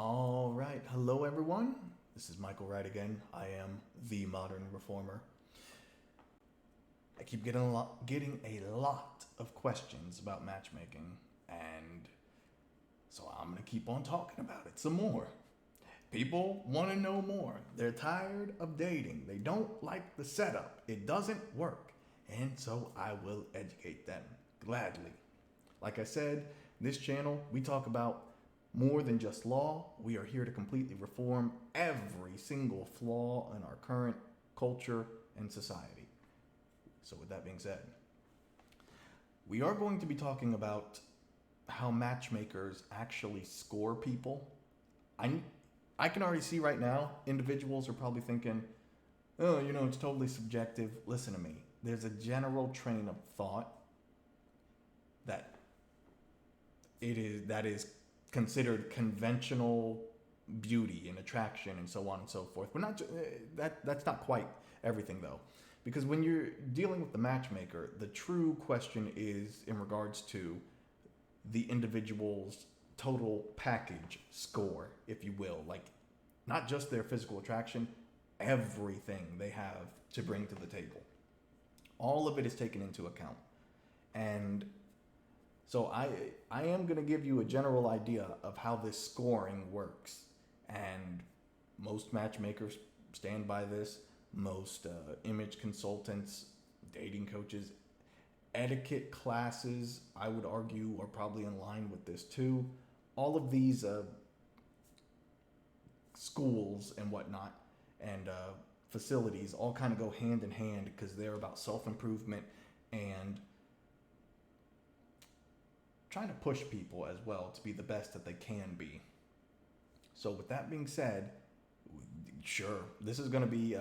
All right. Hello, everyone. This is Michael Wright again. I am the modern reformer. I keep getting a lot of questions about matchmaking, and so I'm gonna keep on talking about it some more. People want to know more. They're tired of dating. They don't like the setup. It doesn't work, and so I will educate them gladly. Like I said, this channel we talk about more than just law. We are here to completely reform every single flaw in our current culture and society. So, with that being said, we are going to be talking about how matchmakers actually score people. I, I can already see right now, individuals are probably thinking, oh, it's totally subjective. Listen to me. There's a general train of thought that that is considered conventional beauty and attraction and so on and so forth. We're not that's not quite everything though, because when you're dealing with the matchmaker, the true question is in regards to the individual's total package score, if you will, like not just their physical attraction, everything they have to bring to the table. All of it is taken into account, and so I am going to give you a general idea of how this scoring works. And most matchmakers stand by this. Most image consultants, dating coaches, etiquette classes, I would argue, are probably in line with this too. All of these schools and whatnot and facilities all kind of go hand in hand because they're about self-improvement and trying to push people as well to be the best that they can be. So with that being said, sure, this is going to be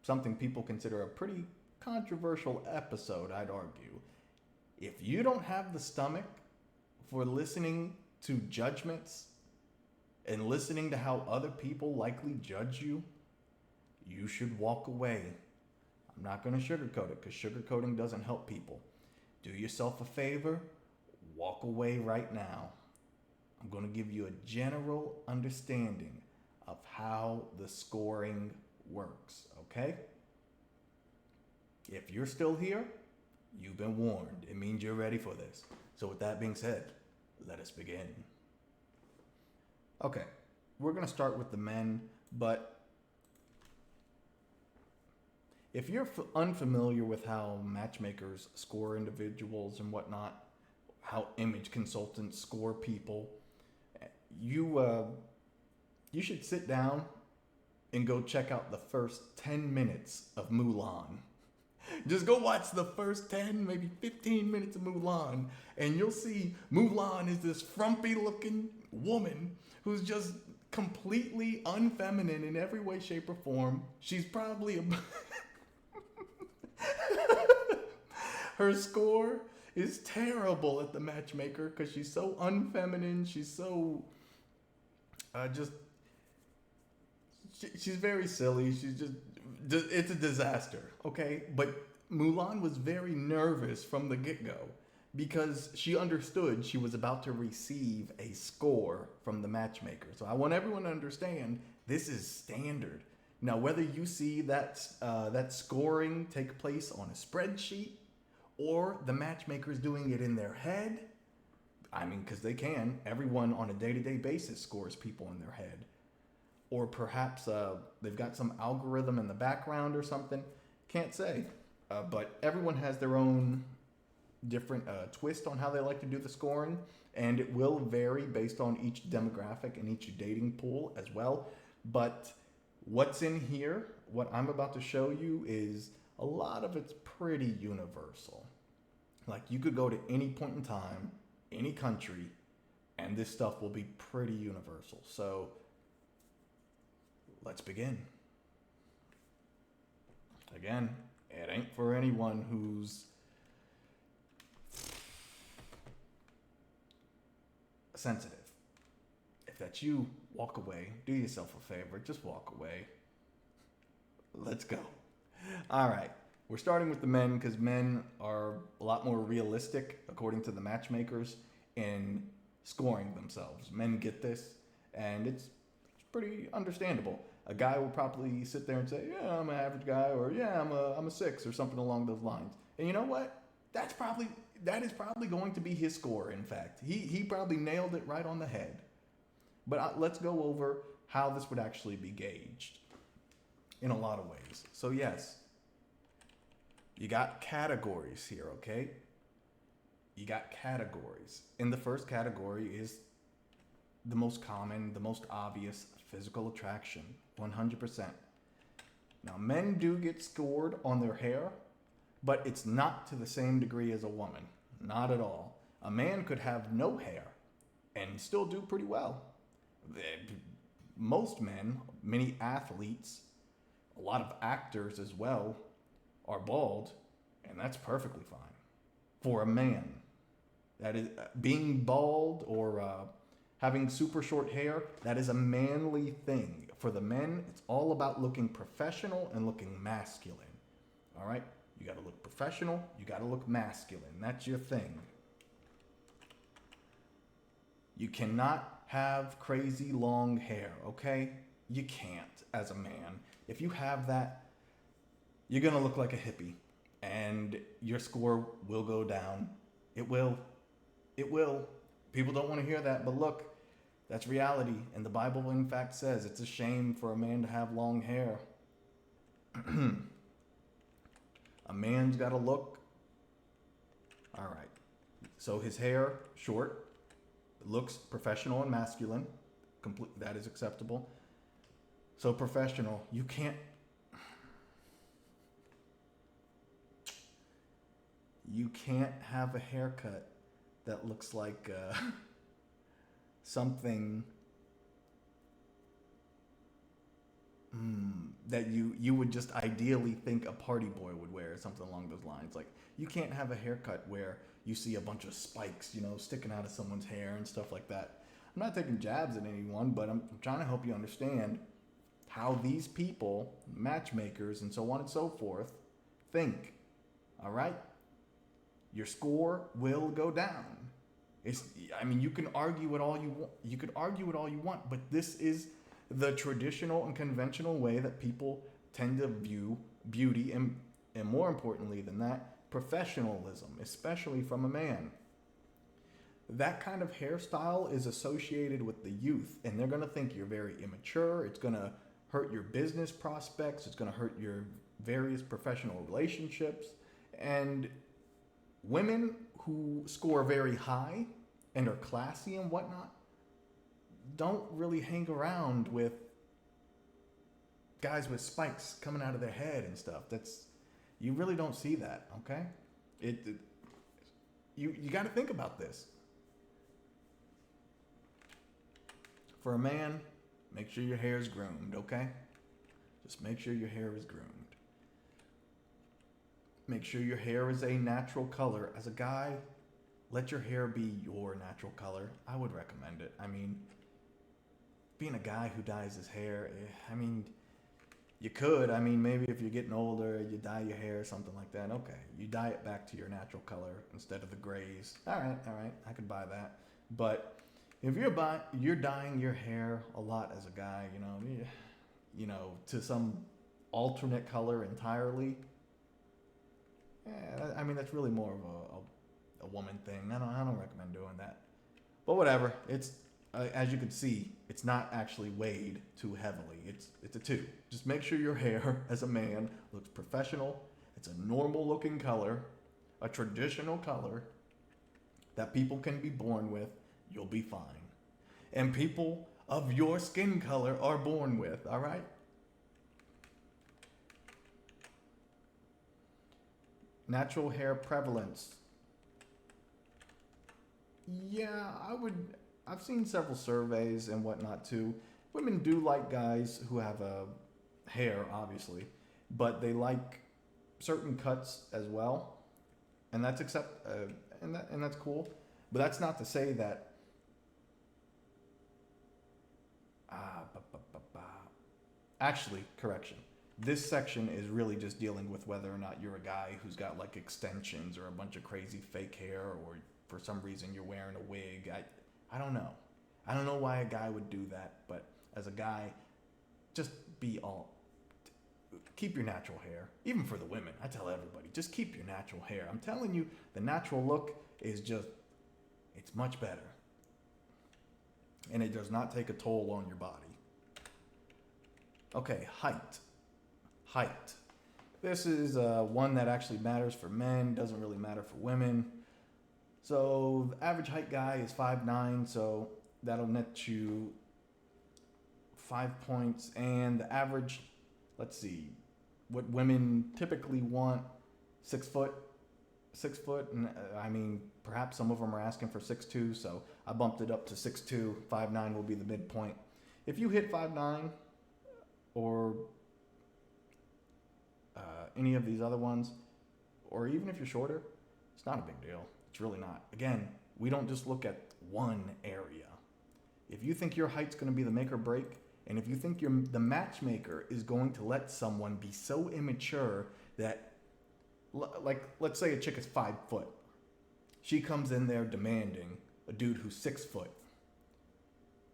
something people consider a pretty controversial episode, I'd argue. If you don't have the stomach for listening to judgments and listening to how other people likely judge you, you should walk away. I'm not going to sugarcoat it because sugarcoating doesn't help people. Do yourself a favor. Walk away right now. I'm going to give you a general understanding of how the scoring works, okay? If you're still here, you've been warned. It means you're ready for this. So with that being said, let us begin. Okay, we're going to start with the men, but if you're unfamiliar with how matchmakers score individuals and whatnot, how image consultants score people, you should sit down and go check out the first 10 minutes of Mulan. Just go watch the first 10, maybe 15 minutes of Mulan, and you'll see Mulan is this frumpy looking woman who's just completely unfeminine in every way, shape, or form. She's probably her score is terrible at the matchmaker because she's so unfeminine. She's so she's very silly. She's just it's a disaster. Okay, but Mulan was very nervous from the get-go because she understood she was about to receive a score from the matchmaker. So I want everyone to understand this is standard. Now, whether you see that scoring take place on a spreadsheet or the matchmaker's doing it in their head, I mean, because they can. Everyone on a day-to-day basis scores people in their head. Or perhaps they've got some algorithm in the background or something. Can't say. But everyone has their own different twist on how they like to do the scoring. And it will vary based on each demographic and each dating pool as well. But what's in here, what I'm about to show you, is a lot of it's pretty universal. Like you could go to any point in time, any country, and this stuff will be pretty universal. So let's begin. Again, it ain't for anyone who's sensitive. If that's you, walk away. Do yourself a favor. Just walk away. Let's go. All right. We're starting with the men because men are a lot more realistic, according to the matchmakers, in scoring themselves. Men get this, and it's pretty understandable. A guy will probably sit there and say, "Yeah, I'm an average guy," or "Yeah, I'm a 6," or something along those lines. And you know what? That is probably going to be his score. In fact, he probably nailed it right on the head. But let's go over how this would actually be gauged in a lot of ways. So yes, you got categories here, okay? You got categories. And the first category is the most common, the most obvious, physical attraction, 100%. Now, men do get scored on their hair, but it's not to the same degree as a woman. Not at all. A man could have no hair and still do pretty well. Most men, many athletes, a lot of actors as well, are bald, and that's perfectly fine for a man. That is being bald or having super short hair. That is a manly thing. For the men, it's all about looking professional and looking masculine. All right, you got to look professional. You got to look masculine. That's your thing. You cannot have crazy long hair. Okay, you can't as a man. If you have that, you're gonna look like a hippie, and your score will go down. It will. It will. People don't want to hear that, but look, that's reality. And the Bible, in fact, says it's a shame for a man to have long hair. A man's got to look. All right. So his hair, short, looks professional and masculine. That is acceptable. So professional, you can't have a haircut that looks like something that you would just ideally think a party boy would wear, something along those lines. Like, you can't have a haircut where you see a bunch of spikes, sticking out of someone's hair and stuff like that. I'm not taking jabs at anyone, but I'm trying to help you understand how these people, matchmakers and so on and so forth, think. All right? Your score will go down. You can argue it all you want. You could argue it all you want, but this is the traditional and conventional way that people tend to view beauty, and more importantly than that, professionalism, especially from a man. That kind of hairstyle is associated with the youth, and they're going to think you're very immature. It's going to hurt your business prospects. It's going to hurt your various professional relationships. And women who score very high and are classy and whatnot don't really hang around with guys with spikes coming out of their head and stuff. You really don't see that, okay? You got to think about this. For a man, make sure your hair is groomed, okay? Just make sure your hair is groomed. Make sure your hair is a natural color. As a guy, let your hair be your natural color. I would recommend it. Being a guy who dyes his hair, you could. Maybe if you're getting older, you dye your hair or something like that. Okay, you dye it back to your natural color instead of the grays. All right, I could buy that. But if you're dyeing your hair a lot as a guy, to some alternate color entirely, that's really more of a woman thing. I don't recommend doing that. But whatever. It's as you can see, it's not actually weighed too heavily. It's a 2. Just make sure your hair as a man looks professional. It's a normal looking color, a traditional color that people can be born with. You'll be fine. And people of your skin color are born with, all right? Natural hair prevalence. Yeah, I've seen several surveys and whatnot too. Women do like guys who have hair, obviously, but they like certain cuts as well, and that's and that's cool. But that's not to say that. Actually, correction. This section is really just dealing with whether or not you're a guy who's got like extensions or a bunch of crazy fake hair, or for some reason you're wearing a wig. I don't know. I don't know why a guy would do that, but as a guy, just keep your natural hair. Even for the women, I tell everybody, just keep your natural hair. I'm telling you, the natural look is it's much better. And it does not take a toll on your body. Okay, height. Height. This is one that actually matters for men, doesn't really matter for women. So the average height guy is 5'9", so that'll net you 5 points. And the average, let's see, what women typically want, 6 foot. 6 foot, and I mean, perhaps some of them are asking for 6'2", so I bumped it up to 6'2". 5'9" will be the midpoint. If you hit 5'9", or any of these other ones, or even if you're shorter, it's not a big deal. It's really not. Again, we don't just look at one area. If you think your height's going to be the make or break, and if you think the matchmaker is going to let someone be so immature that, like, let's say a chick is 5 foot. She comes in there demanding a dude who's 6 foot.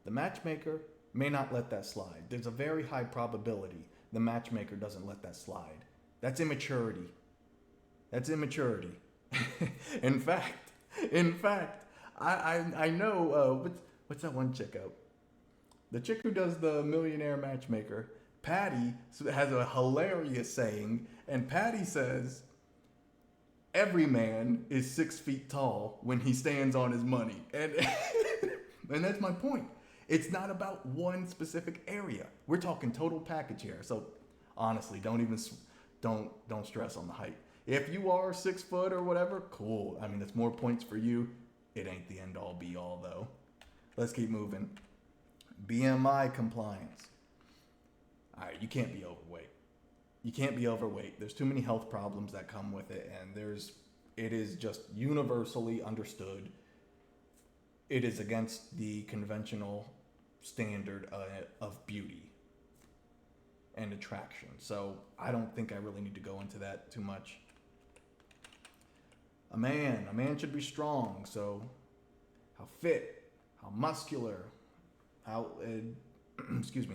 The matchmaker may not let that slide. There's a very high probability the matchmaker doesn't let that slide. That's immaturity. That's immaturity. In fact, I know, what's that one chick out? The chick who does the Millionaire Matchmaker, Patty, has a hilarious saying, and Patty says, every man is 6 feet tall when he stands on his money. And and that's my point. It's not about one specific area. We're talking total package here. So honestly, don't stress on the height. If you are 6 foot or whatever, cool. I mean, it's more points for you. It ain't the end all be all though. Let's keep moving. BMI compliance. All right, you can't be overweight. You can't be overweight. There's too many health problems that come with it, and it is just universally understood. It is against the conventional standard of beauty and attraction. So I don't think I really need to go into that too much. A man should be strong. So how fit, how muscular, how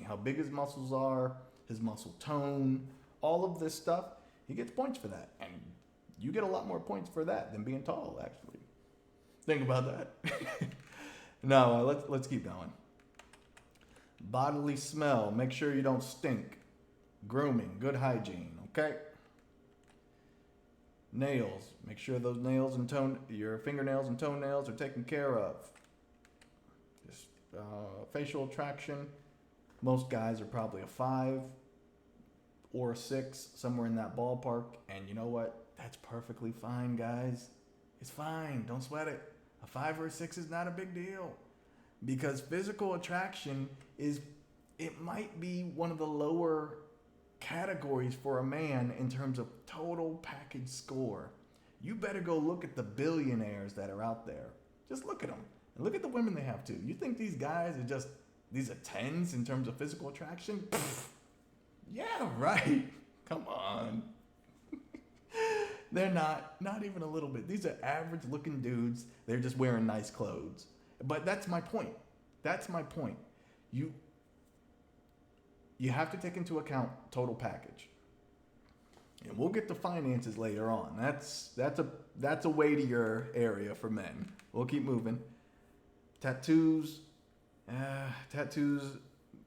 how big his muscles are, his muscle tone, all of this stuff, he gets points for that. And you get a lot more points for that than being tall, actually. Think about that. No, let's keep going. Bodily smell. Make sure you don't stink. Grooming. Good hygiene. Okay? Nails. Make sure those nails and your fingernails and toenails are taken care of. Just facial attraction. Most guys are probably a 5 or a 6, somewhere in that ballpark. And you know what? That's perfectly fine, guys. It's fine. Don't sweat it. A 5 or a 6 is not a big deal. Because physical attraction it might be one of the lower categories for a man in terms of total package score. You better go look at the billionaires that are out there. Just look at them. And look at the women they have too. You think these guys are these are 10s in terms of physical attraction? Pfft. Yeah, right. Come on. They're not even a little bit. These are average looking dudes. They're just wearing nice clothes. But that's my point. That's my point. You have to take into account total package. And we'll get to finances later on. That's a weightier area for men. We'll keep moving. Tattoos. Tattoos,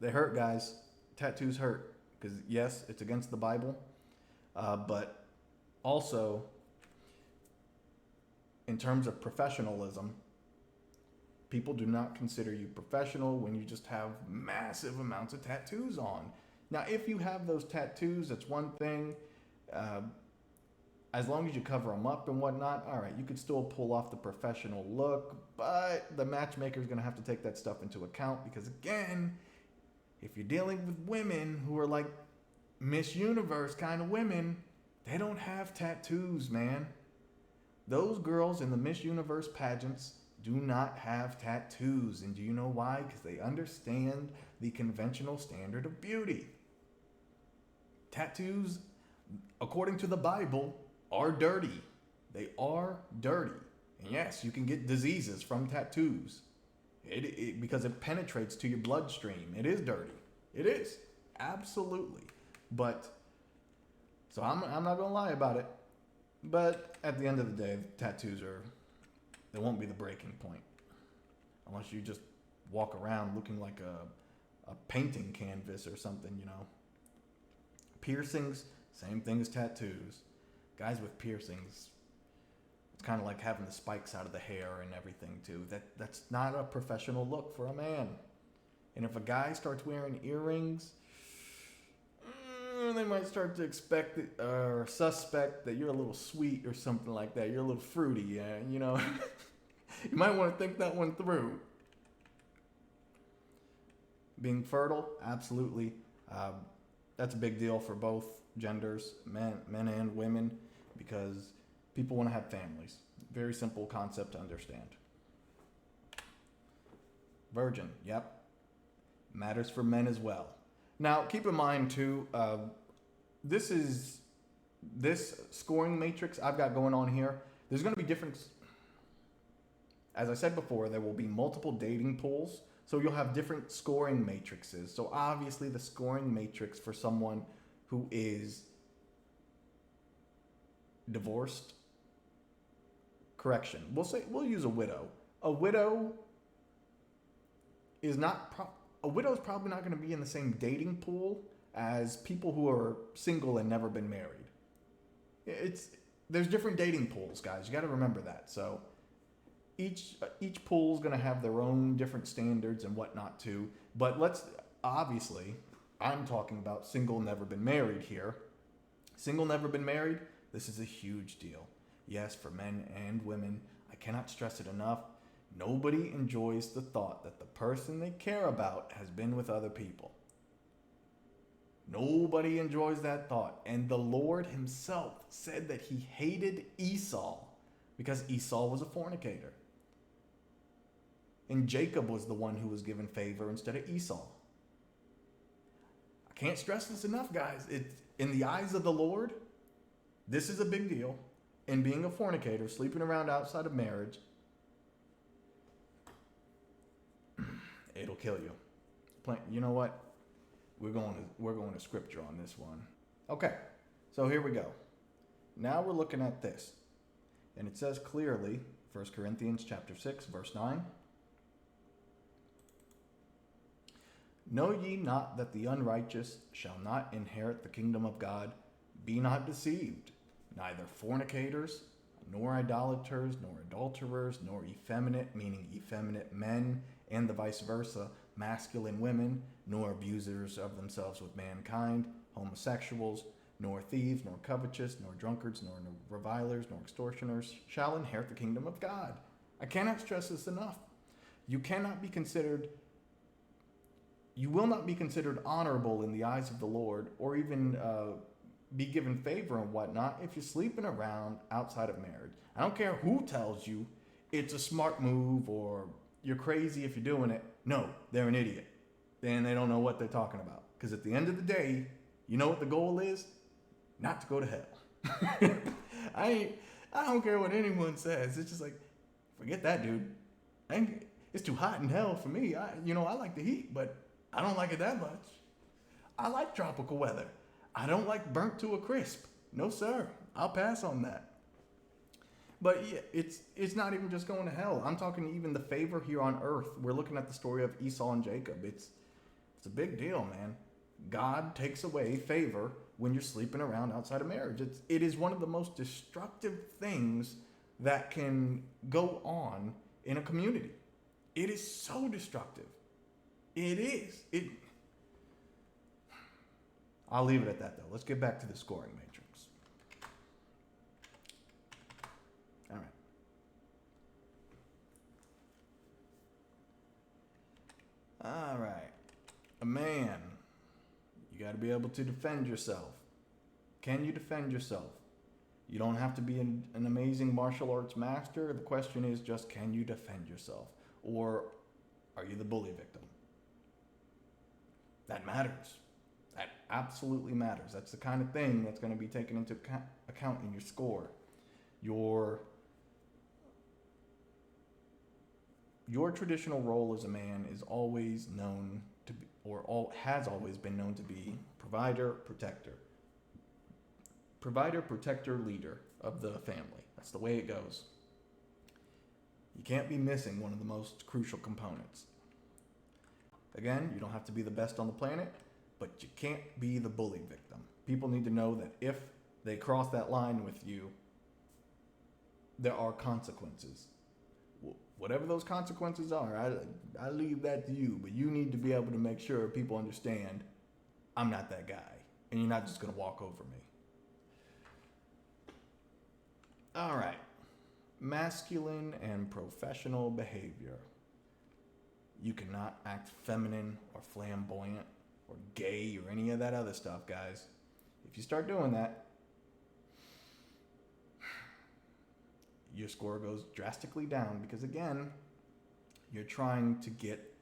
they hurt, guys. Tattoos hurt. Because yes, it's against the Bible. But also, in terms of professionalism, people do not consider you professional when you just have massive amounts of tattoos on. Now, if you have those tattoos, that's one thing. As long as you cover them up and whatnot, all right, you could still pull off the professional look, but the matchmaker is going to have to take that stuff into account because, again, if you're dealing with women who are like Miss Universe kind of women, they don't have tattoos, man. Those girls in the Miss Universe pageants do not have tattoos. And do you know why? Because they understand the conventional standard of beauty. Tattoos, according to the Bible, are dirty. They are dirty. And yes, you can get diseases from tattoos. Because it penetrates to your bloodstream. It is dirty. It is. Absolutely. But, so I'm not going to lie about it. But at the end of the day, tattoos they won't be the breaking point. Unless you just walk around looking like a painting canvas or something, you know. Piercings, same thing as tattoos. Guys with piercings, it's kind of like having the spikes out of the hair and everything too. That's not a professional look for a man. And if a guy starts wearing earrings, they might start to expect or suspect that you're a little sweet or something like that. You're a little fruity, yeah, you know. You might want to think that one through. Being fertile, absolutely. That's a big deal for both genders, men and women, because people want to have families. Very simple concept to understand. Virgin, yep. Matters for men as well. Now, keep in mind too, this scoring matrix I've got going on here. There's going to be different. As I said before, there will be multiple dating pools, so you'll have different scoring matrices. So obviously, the scoring matrix for someone who is divorced, correction, we'll use a widow. A widow is a widow's probably not going to be in the same dating pool as people who are single and never been married. There's different dating pools, guys. You got to remember that. So each pool is going to have their own different standards and whatnot too. But obviously, I'm talking about single, never been married here. Single, never been married. This is a huge deal. Yes, for men and women. I cannot stress it enough. Nobody enjoys the thought that the person they care about has been with other people. Nobody enjoys that thought. And the Lord himself said that he hated Esau because Esau was a fornicator. And Jacob was the one who was given favor instead of Esau. I can't stress this enough, guys. In the eyes of the Lord, this is a big deal. And being a fornicator, sleeping around outside of marriage, it'll kill you. You know what? We're going to scripture on this one. Okay, so here we go. Now we're looking at this. And it says clearly, 1 Corinthians chapter 6, verse 9. Know ye not that the unrighteous shall not inherit the kingdom of God? Be not deceived. Neither fornicators, nor idolaters, nor adulterers, nor effeminate, meaning effeminate men, and the vice versa, masculine women, nor abusers of themselves with mankind, homosexuals, nor thieves, nor covetous, nor drunkards, nor revilers, nor extortioners shall inherit the kingdom of God. I cannot stress this enough. You will not be considered honorable in the eyes of the Lord, or even be given favor and whatnot if you're sleeping around outside of marriage. I don't care who tells you it's a smart move or you're crazy if you're doing it. No, they're an idiot. And they don't know what they're talking about. Because at the end of the day, you know what the goal is? Not to go to hell. I don't care what anyone says. It's just like, forget that, dude. It's too hot in hell for me. I like the heat, but I don't like it that much. I like tropical weather. I don't like burnt to a crisp. No, sir. I'll pass on that. But yeah, it's not even just going to hell. I'm talking even the favor here on earth. We're looking at the story of Esau and Jacob. It's a big deal, man. God takes away favor when you're sleeping around outside of marriage. It is one of the most destructive things that can go on in a community. It is so destructive. It is. I'll leave it at that, though. Let's get back to the scoring matrix. All right. All right. A man, you got to be able to defend yourself. Can you defend yourself? You don't have to be an amazing martial arts master. The question is just, can you defend yourself? Or are you the bully victim? That matters. That absolutely matters. That's the kind of thing that's going to be taken into account in your score. Your traditional role as a man is always known to be, has always been known to be provider, protector. Provider, protector, leader of the family. That's the way it goes. You can't be missing one of the most crucial components. Again, you don't have to be the best on the planet, but you can't be the bully victim. People need to know that if they cross that line with you, there are consequences. Whatever those consequences are, I leave that to you, but you need to be able to make sure people understand I'm not that guy, and you're not just going to walk over me. All right. Masculine and professional behavior. You cannot act feminine or flamboyant or gay or any of that other stuff, guys. If you start doing that, your score goes drastically down because, again, you're trying to get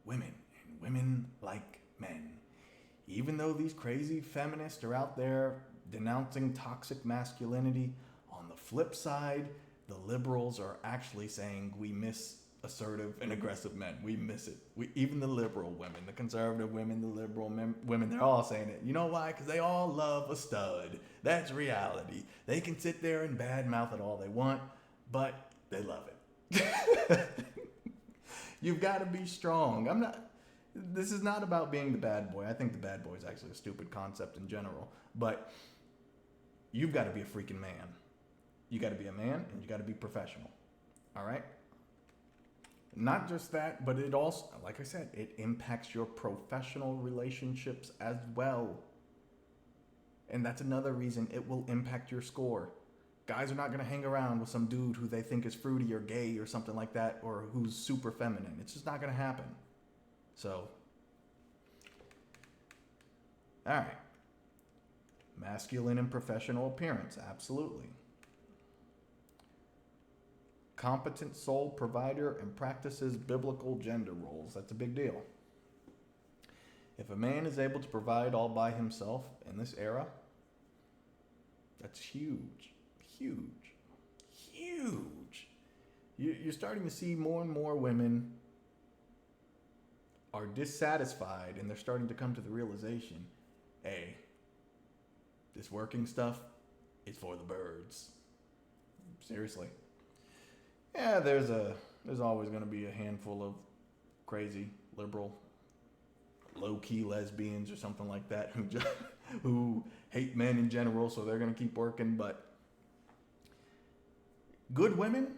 women, and women like men. Even though these crazy feminists are out there denouncing toxic masculinity, on the flip side, the liberals are actually saying we miss assertive and aggressive men. We miss it. Even the liberal women, the conservative women, the liberal women, they're all saying it. You know why? Because they all love a stud. That's reality. They can sit there and badmouth it all they want, but they love it. You've got to be strong. This is not about being the bad boy. I think the bad boy is actually a stupid concept in general, but you've got to be a freaking man. You got to be a man, and you got to be professional. All right? Not just that, but it also, like I said, it impacts your professional relationships as well. And that's another reason it will impact your score. Guys are not going to hang around with some dude who they think is fruity or gay or something like that, or who's super feminine. It's just not going to happen. So, all right. Masculine and professional appearance, absolutely. Competent sole provider and practices biblical gender roles. That's a big deal. If a man is able to provide all by himself in this era, that's huge. Huge. Huge. You're starting to see more and more women are dissatisfied, and they're starting to come to the realization, hey, this working stuff is for the birds. Seriously. Yeah, there's always going to be a handful of crazy liberal low-key lesbians or something like that who hate men in general, so they're going to keep working. But good women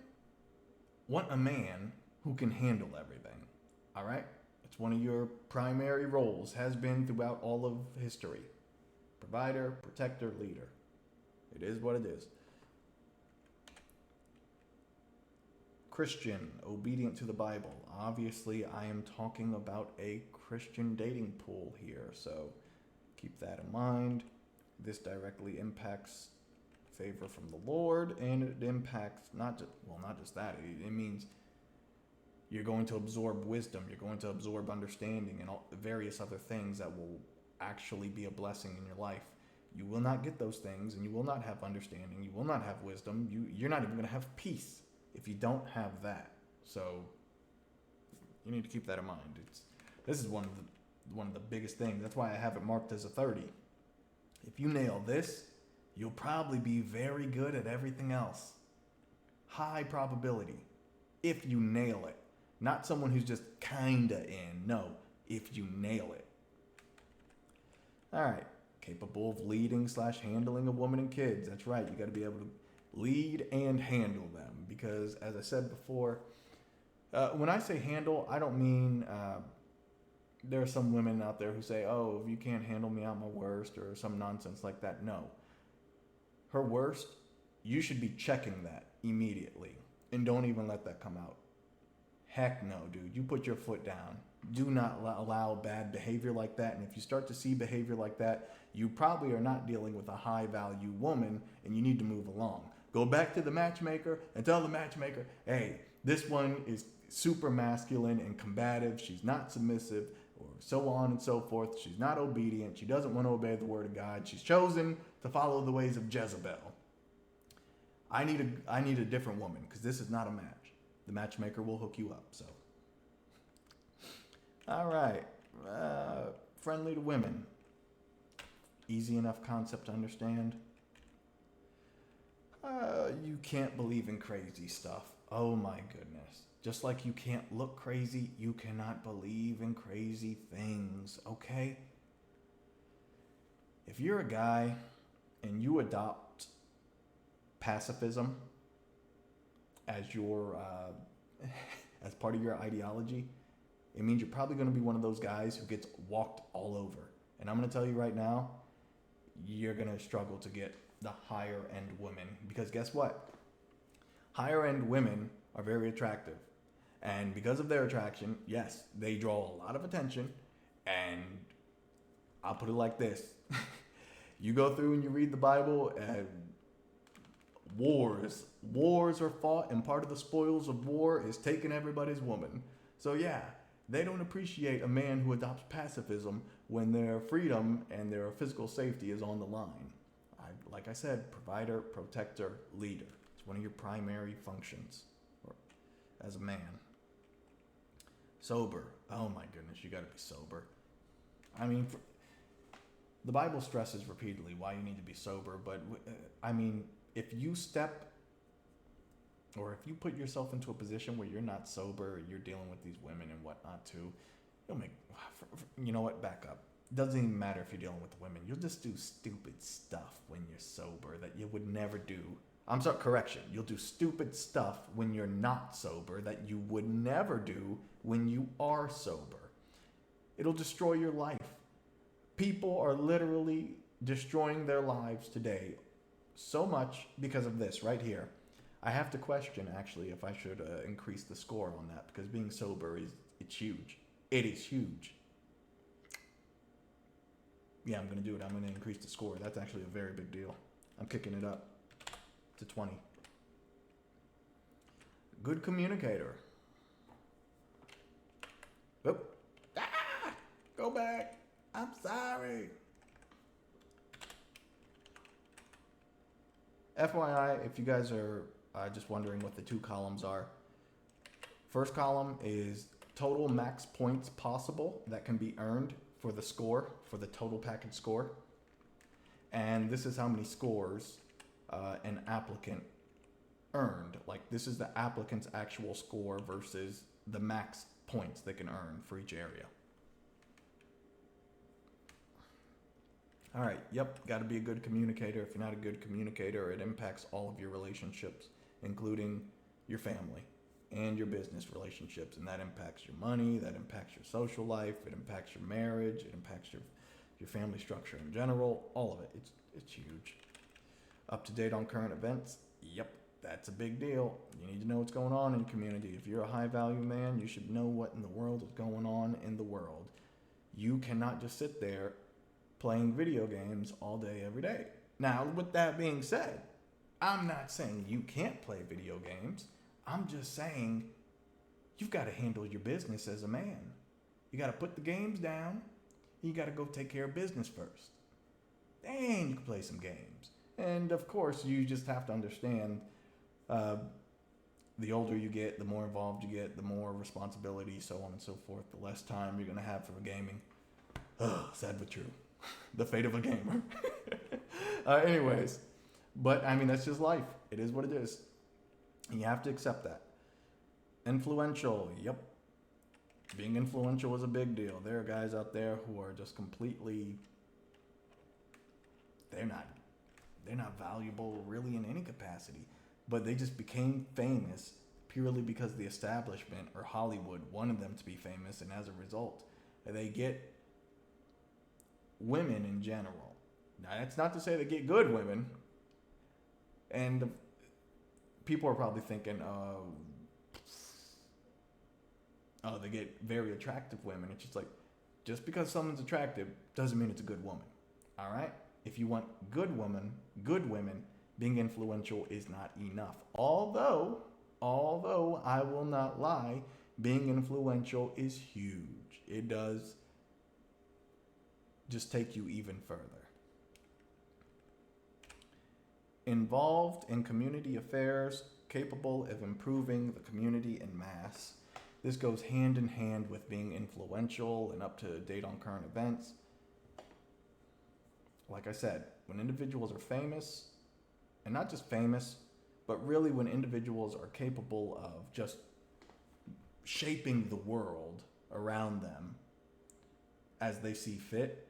want a man who can handle everything. All right? It's one of your primary roles, has been throughout all of history. Provider, protector, leader. It is what it is. Christian, obedient to the Bible. Obviously, I am talking about a Christian dating pool here, so keep that in mind. This directly impacts favor from the Lord, and it impacts not just that. It means you're going to absorb wisdom, you're going to absorb understanding, and all the various other things that will actually be a blessing in your life. You will not get those things, and you will not have understanding. You will not have wisdom. You're not even going to have peace if you don't have that. So you need to keep that in mind. This is one of the biggest things. That's why I have it marked as a 30. If you nail this, you'll probably be very good at everything else. High probability. If you nail it. Not someone who's just kinda in. No, if you nail it. All right. Capable of leading / handling a woman and kids. That's right. You got to be able to lead and handle them, because as I said before, when I say handle, I don't mean there are some women out there who say, oh, if you can't handle me, I'm a worst, or some nonsense like that. No. Her worst, you should be checking that immediately, and don't even let that come out. Heck no, dude. You put your foot down. Do not allow bad behavior like that, and if you start to see behavior like that, you probably are not dealing with a high-value woman, and you need to move along. Go back to the matchmaker and tell the matchmaker, hey, this one is super masculine and combative. She's not submissive, or so on and so forth. She's not obedient. She doesn't want to obey the word of God. She's chosen to follow the ways of Jezebel. I need a different woman, because this is not a match. the matchmaker will hook you up. So, all right, friendly to women, easy enough concept to understand. You can't believe in crazy stuff. Oh my goodness. Just like you can't look crazy, you cannot believe in crazy things, okay? If you're a guy and you adopt pacifism as your as part of your ideology, it means you're probably going to be one of those guys who gets walked all over. And I'm going to tell you right now, you're going to struggle to get the higher end women, because guess what? Higher end women are very attractive. And because of their attraction, yes, they draw a lot of attention. And I'll put it like this. You go through and you read the Bible, and wars are fought, and part of the spoils of war is taking everybody's woman. So yeah, they don't appreciate a man who adopts pacifism when their freedom and their physical safety is on the line. Like I said, provider, protector, leader. It's one of your primary functions as a man. Sober. Oh my goodness, you got to be sober. I mean, the Bible stresses repeatedly why you need to be sober, but I mean, if you put yourself into a position where you're not sober, you're dealing with these women and whatnot too, you know what, back up. Doesn't even matter if you're dealing with women. You'll just do stupid stuff when you're sober that you would never do. I'm sorry, correction. You'll do stupid stuff when you're not sober that you would never do when you are sober. It'll destroy your life. People are literally destroying their lives today so much because of this right here. I have to question, actually, if I should increase the score on that, because being sober it's huge. It is huge. Yeah, I'm going to do it. I'm going to increase the score. That's actually a very big deal. I'm kicking it up to 20. Good communicator. Oop. Ah! Go back. I'm sorry. FYI, if you guys are just wondering what the two columns are, first column is total max points possible that can be earned for the score, for the total package score. And this is how many scores an applicant earned. Like, this is the applicant's actual score versus the max points they can earn for each area. All right, yep, got to be a good communicator. If you're not a good communicator, it impacts all of your relationships, including your family and your business relationships. And that impacts your money, that impacts your social life, it impacts your marriage, it impacts your family structure in general, all of it. It's huge. Up to date on current events? Yep, that's a big deal. You need to know what's going on in community. If you're a high value man, you should know what in the world is going on in the world. You cannot just sit there playing video games all day, every day. Now, with that being said, I'm not saying you can't play video games. I'm just saying you've got to handle your business as a man. You got to put the games down. You got to go take care of business first. Then you can play some games. And of course, you just have to understand the older you get, the more involved you get, the more responsibility, so on and so forth, the less time you're going to have for gaming. Sad but true. The fate of a gamer. Anyways, but I mean, that's just life. It is what it is. You have to accept that. Influential, yep. Being influential is a big deal. There are guys out there who are just completely, they're not valuable really in any capacity, but they just became famous purely because the establishment or Hollywood wanted them to be famous, and as a result, they get women in general. Now, that's not to say they get good women, and people are probably thinking, they get very attractive women. It's just like, just because someone's attractive doesn't mean it's a good woman. All right? If you want good women, being influential is not enough. Although I will not lie, being influential is huge. It does just take you even further. involved in community affairs, capable of improving the community en masse. This goes hand in hand with being influential and up to date on current events. Like I said, when individuals are famous, and not just famous, but really when individuals are capable of just shaping the world around them as they see fit,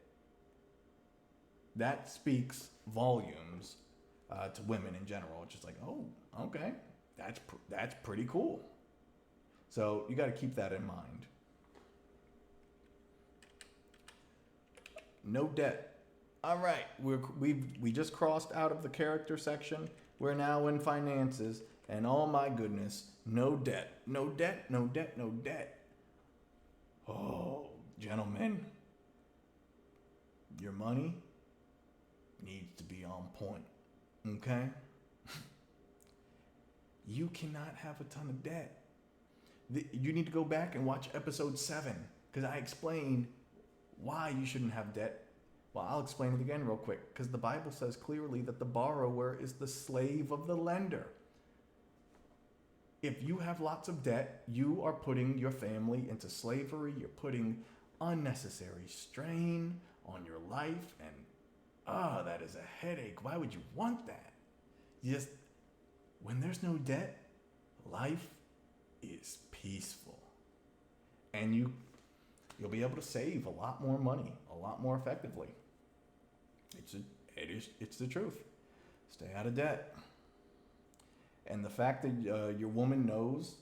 that speaks volumes to women in general. It's just like, oh, okay, that's pretty cool. So you got to keep that in mind. No debt. All right, we just crossed out of the character section. We're now in finances, and oh my goodness, no debt, no debt, no debt, no debt. Oh, gentlemen, your money needs to be on point, okay? You cannot have a ton of debt. You need to go back and watch episode 7, because I explained why you shouldn't have debt. Well, I'll explain it again real quick, because the Bible says clearly that the borrower is the slave of the lender. If you have lots of debt, you are putting your family into slavery. You're putting unnecessary strain on your life, and that is a headache. Why would you want that? Just when there's no debt, life is peaceful, and you'll be able to save a lot more money, a lot more effectively. It's the truth. Stay out of debt. And the fact that your woman knows,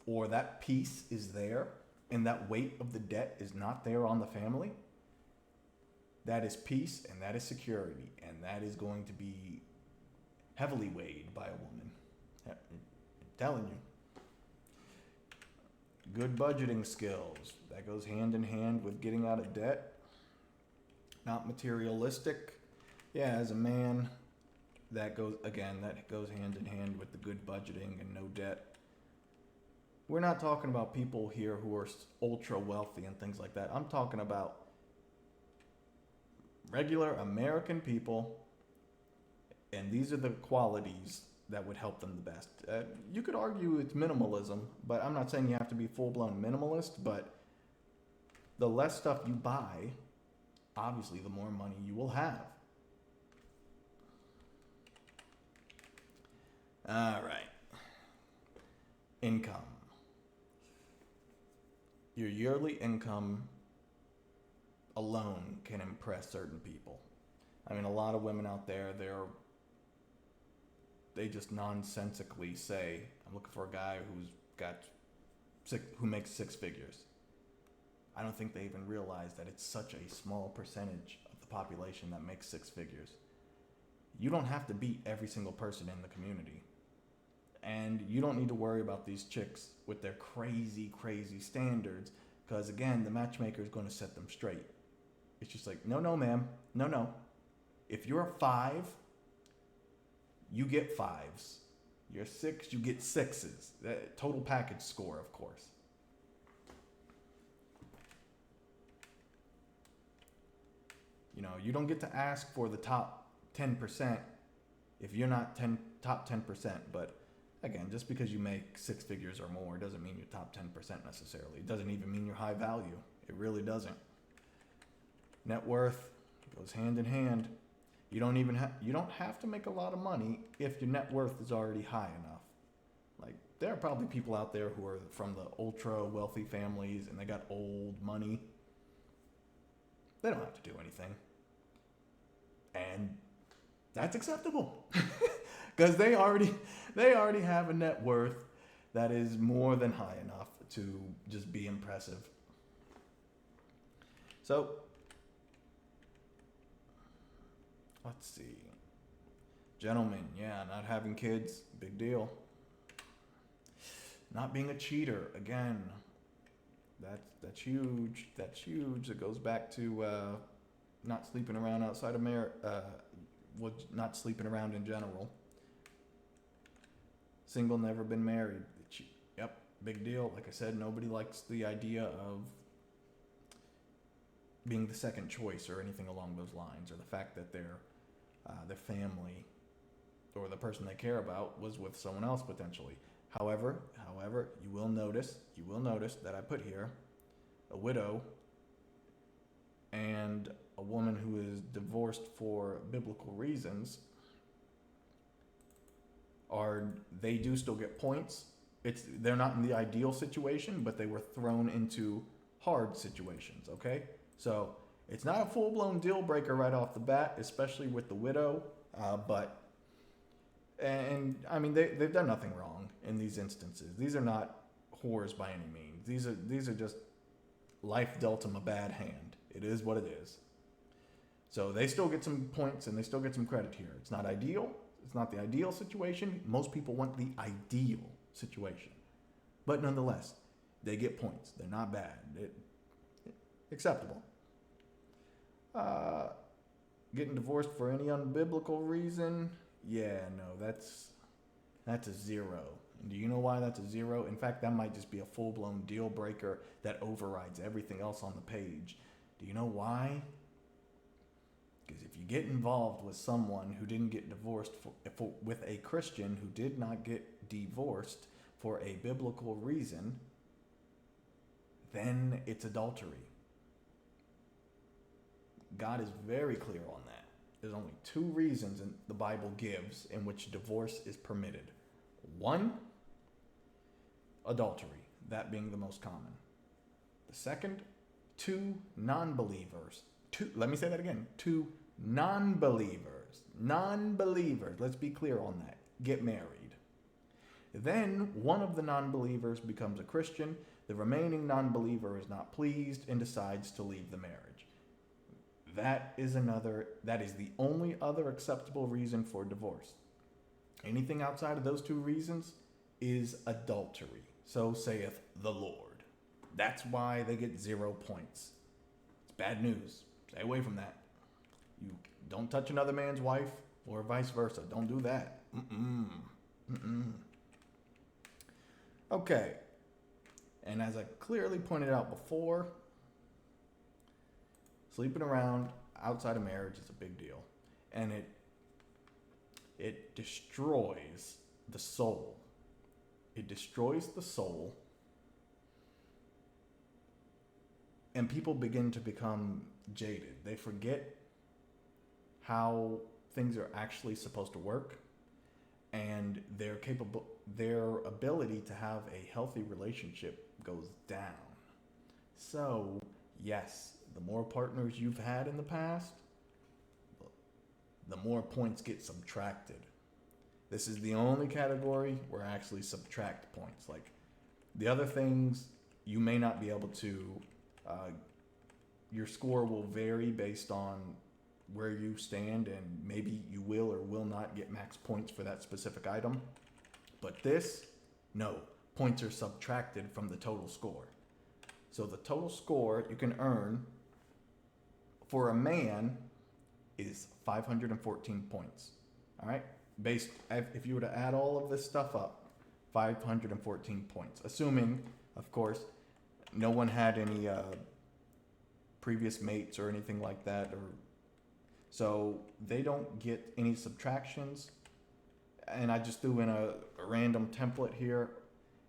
or that peace is there, and that weight of the debt is not there on the family, that is peace, and that is security, and that is going to be heavily weighed by a woman. I'm telling you. Good budgeting skills. That goes hand in hand with getting out of debt. Not materialistic. Yeah, as a man, that goes hand in hand with the good budgeting and no debt. We're not talking about people here who are ultra wealthy and things like that. I'm talking about regular American people, and these are the qualities that would help them the best. You could argue it's minimalism, but I'm not saying you have to be full-blown minimalist, but the less stuff you buy, obviously the more money you will have. All right. Income. Your yearly income alone can impress certain people. I mean, a lot of women out there, they just nonsensically say, I'm looking for a guy who makes 6 figures. I don't think they even realize that it's such a small percentage of the population that makes 6 figures. You don't have to beat every single person in the community. And you don't need to worry about these chicks with their crazy, crazy standards, because again, the matchmaker is going to set them straight. It's just like, no, ma'am. No. If you're a 5, you get 5s. You're 6, you get 6s. Total package score, of course. You don't get to ask for the top 10% if you're not top 10%. But again, just because you make 6 figures or more doesn't mean you're top 10% necessarily. It doesn't even mean you're high value. It really doesn't. Net worth goes hand in hand. You don't have to make a lot of money if your net worth is already high enough. Like, there are probably people out there who are from the ultra wealthy families and they got old money. They don't have to do anything. And that's acceptable. Because they already have a net worth that is more than high enough to just be impressive. So, let's see. Gentlemen, yeah, not having kids, big deal. Not being a cheater, again, that's huge. That's huge. It goes back to not sleeping around outside of not sleeping around in general. Single, never been married. Yep, big deal. Like I said, nobody likes the idea of being the second choice or anything along those lines, or the fact that their family or the person they care about was with someone else potentially. However, you will notice that I put here a widow and a woman who is divorced for biblical reasons are they do still get points. They're not in the ideal situation, but they were thrown into hard situations, okay? So it's not a full-blown deal breaker right off the bat, especially with the widow, and I mean they've done nothing wrong in these instances. These are not whores by any means. These are just life dealt them a bad hand. It is what it is. So they still get some points and they still get some credit here. It's not ideal. It's not the ideal situation. Most people want the ideal situation, but nonetheless, they get points. They're not bad. Acceptable. Getting divorced for any unbiblical reason? Yeah, no, that's a 0. And do you know why that's a 0? In fact, that might just be a full-blown deal breaker that overrides everything else on the page. Do you know why? Because if you get involved with someone who didn't get divorced with a Christian who did not get divorced for a biblical reason, then it's adultery. God is very clear on that. There's only 2 reasons the Bible gives in which divorce is permitted. 1, adultery, that being the most common. The second, 2 non-believers. Let me say that again. 2 non-believers. Non-believers, let's be clear on that. Get married. Then one of the non-believers becomes a Christian. The remaining non-believer is not pleased and decides to leave the marriage. That is the only other acceptable reason for divorce. Anything outside of those 2 reasons is adultery. So saith the Lord. That's why they get 0 points. It's bad news. Stay away from that. You don't touch another man's wife or vice versa. Don't do that. Okay. And as I clearly pointed out before, sleeping around outside of marriage is a big deal. And it destroys the soul. It destroys the soul. And people begin to become jaded. They forget how things are actually supposed to work, and their ability to have a healthy relationship goes down. So, yes, the more partners you've had in the past, the more points get subtracted. This is the only category where I actually subtract points. Like the other things, you may not be able to, your score will vary based on where you stand, and maybe you will or will not get max points for that specific item. But this, no, points are subtracted from the total score. So the total score you can earn for a man is 514 points. All right? If you were to add all of this stuff up, 514 points. Assuming, of course, no one had any previous mates or anything like that, so they don't get any subtractions. And I just threw in a random template here,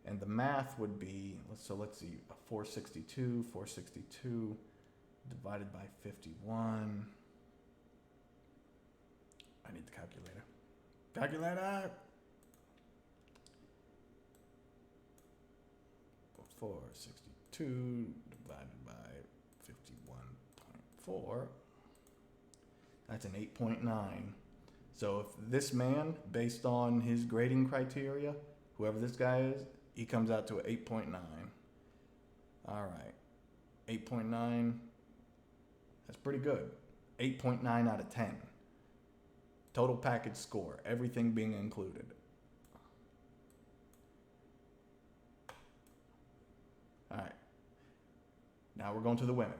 and the math would be, let's see, 462 divided by 51. I need the calculator. Calculator! 462 divided by 51.4. That's an 8.9. So if this man, based on his grading criteria, whoever this guy is, he comes out to an 8.9. All right. 8.9. That's pretty good. 8.9 out of 10. Total package score, everything being included. All right. Now we're going to the women.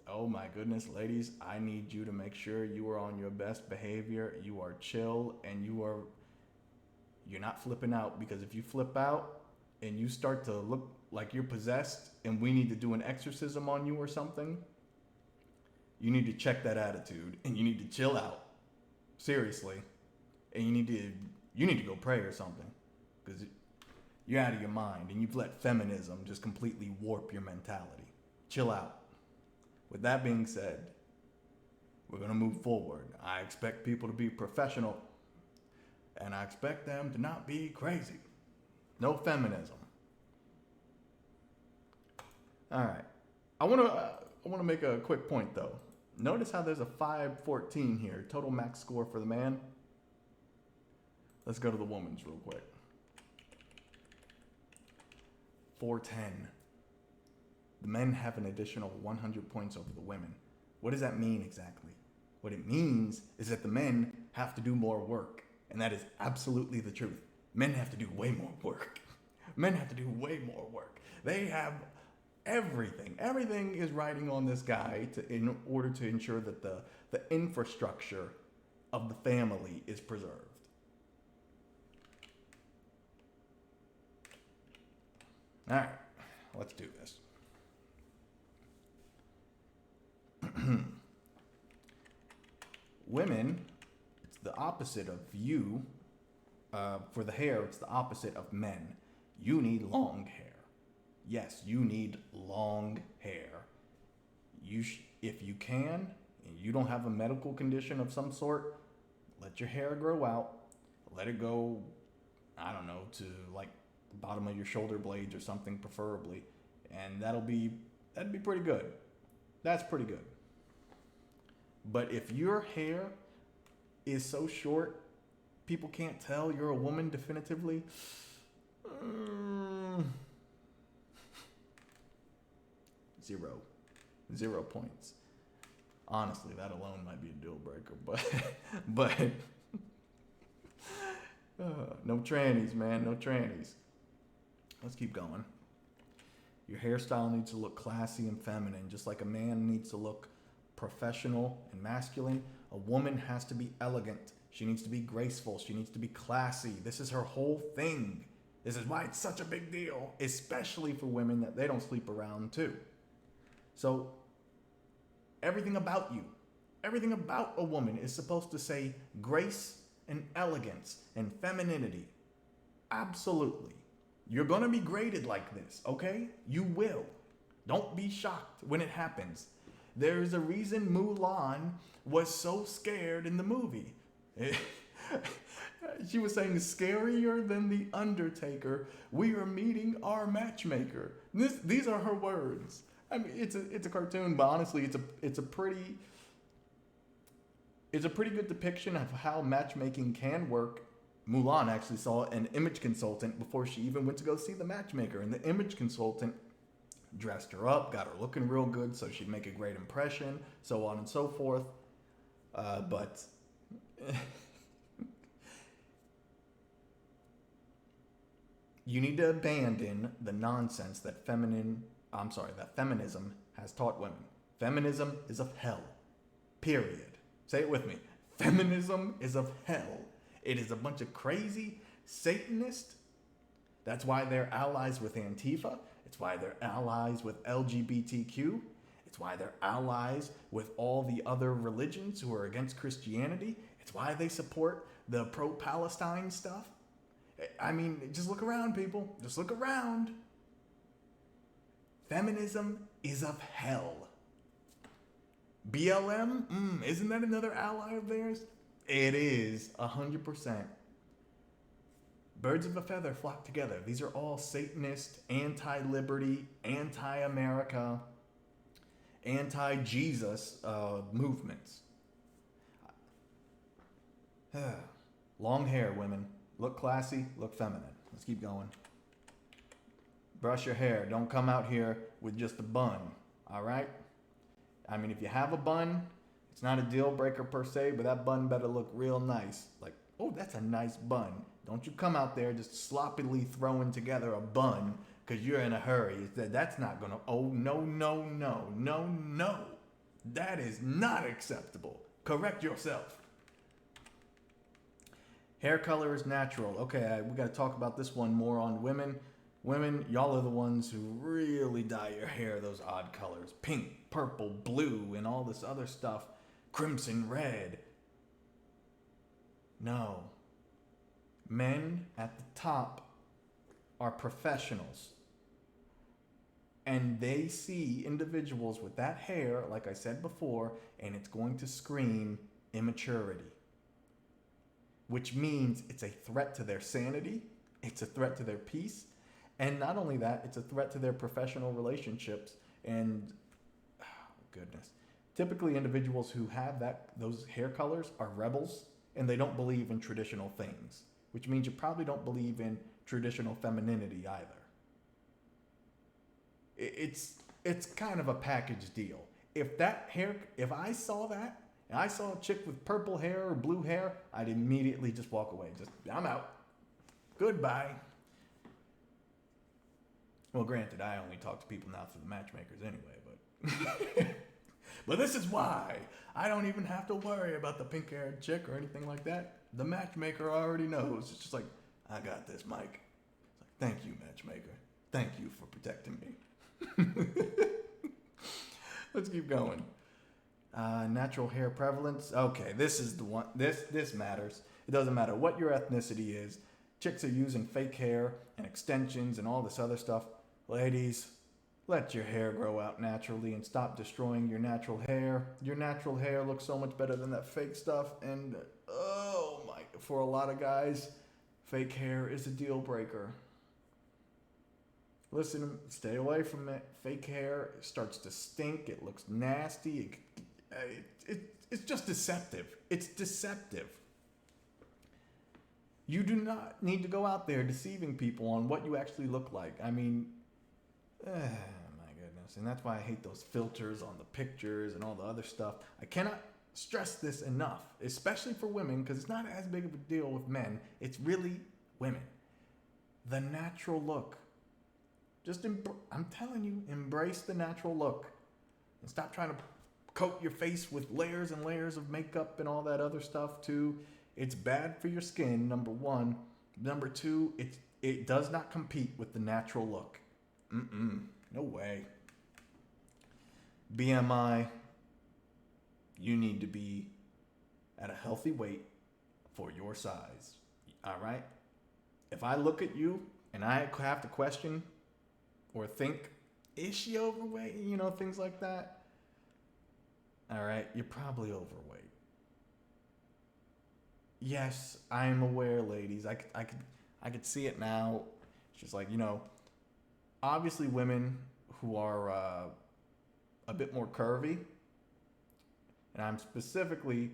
Oh my goodness, ladies, I need you to make sure you are on your best behavior, you are chill, and you're not flipping out, because if you flip out and you start to look like you're possessed and we need to do an exorcism on you or something, you need to check that attitude and you need to chill out. Seriously. and you need to go pray or something, because you're out of your mind and you've let feminism just completely warp your mentality. Chill out. With that being said, we're going to move forward. I expect people to be professional, and I expect them to not be crazy. No feminism. All right. I want to make a quick point though. Notice how there's a 514 here, total max score for the man. Let's go to the woman's real quick. 410. The men have an additional 100 points over the women. What does that mean exactly? What it means is that the men have to do more work. And that is absolutely the truth. Men have to do way more work. Men have to do way more work. They have everything. Everything is riding on this guy in order to ensure that the infrastructure of the family is preserved. All right, let's do this. Women, it's the opposite of you. For the hair, it's the opposite of men. You need long hair. Yes, you need long hair. If you can, and you don't have a medical condition of some sort, let your hair grow out. Let it go, I don't know, to like the bottom of your shoulder blades or something preferably. And that'd be pretty good. That's pretty good. But if your hair is so short, people can't tell you're a woman definitively, 0 points. Honestly, that alone might be a deal breaker, but no trannies, man, no trannies. Let's keep going. Your hairstyle needs to look classy and feminine, just like a man needs to look professional and masculine. A woman has to be elegant. She needs to be graceful. She needs to be classy. This is her whole thing. This is why it's such a big deal, especially for women that they don't sleep around too. So everything about you, everything about a woman is supposed to say grace and elegance and femininity. Absolutely. You're going to be graded like this, okay? You will. Don't be shocked when it happens. There's a reason Mulan was so scared in the movie. She was saying, scarier than the Undertaker, we are meeting our matchmaker. These are her words. I mean, it's a cartoon, but honestly, it's a pretty good depiction of how matchmaking can work. Mulan actually saw an image consultant before she even went to go see the matchmaker, and the image consultant dressed her up, got her looking real good so she'd make a great impression, so on and so forth. But you need to abandon the nonsense that feminism has taught women. Feminism is of hell. Period. Say it with me. Feminism is of hell. It is a bunch of crazy Satanists. That's why they're allies with Antifa. It's why they're allies with LGBTQ. It's why they're allies with all the other religions who are against Christianity. It's why they support the pro-Palestine stuff. I mean, just look around, people. Just look around. Feminism is of hell. BLM? Isn't that another ally of theirs? It is, 100%. Birds of a feather flock together. These are all Satanist, anti-liberty, anti-America, anti-Jesus movements. Long hair, women. Look classy, look feminine. Let's keep going. Brush your hair. Don't come out here with just a bun, all right? I mean, if you have a bun, it's not a deal breaker per se, but that bun better look real nice. Like, oh, that's a nice bun. Don't you come out there just sloppily throwing together a bun because you're in a hurry. That's not going to, oh, no, no, no, no, no. That is not acceptable. Correct yourself. Hair color is natural. Okay, we got to talk about this one more on women. Women, y'all are the ones who really dye your hair those odd colors. Pink, purple, blue, and all this other stuff. Crimson red. No, Men at the top are professionals. And they see individuals with that hair, like I said before, and it's going to scream immaturity. Which means it's a threat to their sanity, it's a threat to their peace, and not only that, it's a threat to their professional relationships. And oh, goodness, typically individuals who have those hair colors are rebels, and they don't believe in traditional things, which means you probably don't believe in traditional femininity either. It's kind of a package deal. If I saw that, and I saw a chick with purple hair or blue hair, I'd immediately just walk away. I'm out. Goodbye. Well, granted, I only talk to people now through the matchmakers anyway, but but this is why I don't even have to worry about the pink-haired chick or anything like that. The matchmaker already knows. It's just like, I got this, Mike. It's like, thank you, matchmaker. Thank you for protecting me. Let's keep going. Natural hair prevalence. Okay, this is the one. This matters. It doesn't matter what your ethnicity is. Chicks are using fake hair and extensions and all this other stuff. Ladies, let your hair grow out naturally and stop destroying your natural hair. Your natural hair looks so much better than that fake stuff. And oh my, for a lot of guys, fake hair is a deal breaker. Listen, stay away from it. Fake hair starts to stink. It looks nasty. It's just deceptive. It's deceptive. You do not need to go out there deceiving people on what you actually look like. I mean, my goodness. And that's why I hate those filters on the pictures and all the other stuff. I cannot stress this enough, especially for women, because it's not as big of a deal with men. It's really women. The natural look. I'm telling you, embrace the natural look. And stop trying to coat your face with layers and layers of makeup and all that other stuff too. It's bad for your skin, number one. Number two, it does not compete with the natural look. No way. BMI, you need to be at a healthy weight for your size. All right? If I look at you and I have to question or think, is she overweight? You know, things like that. All right, you're probably overweight. Yes, I'm aware, ladies. I could see it now. It's just like, obviously women who are a bit more curvy, and I'm specifically,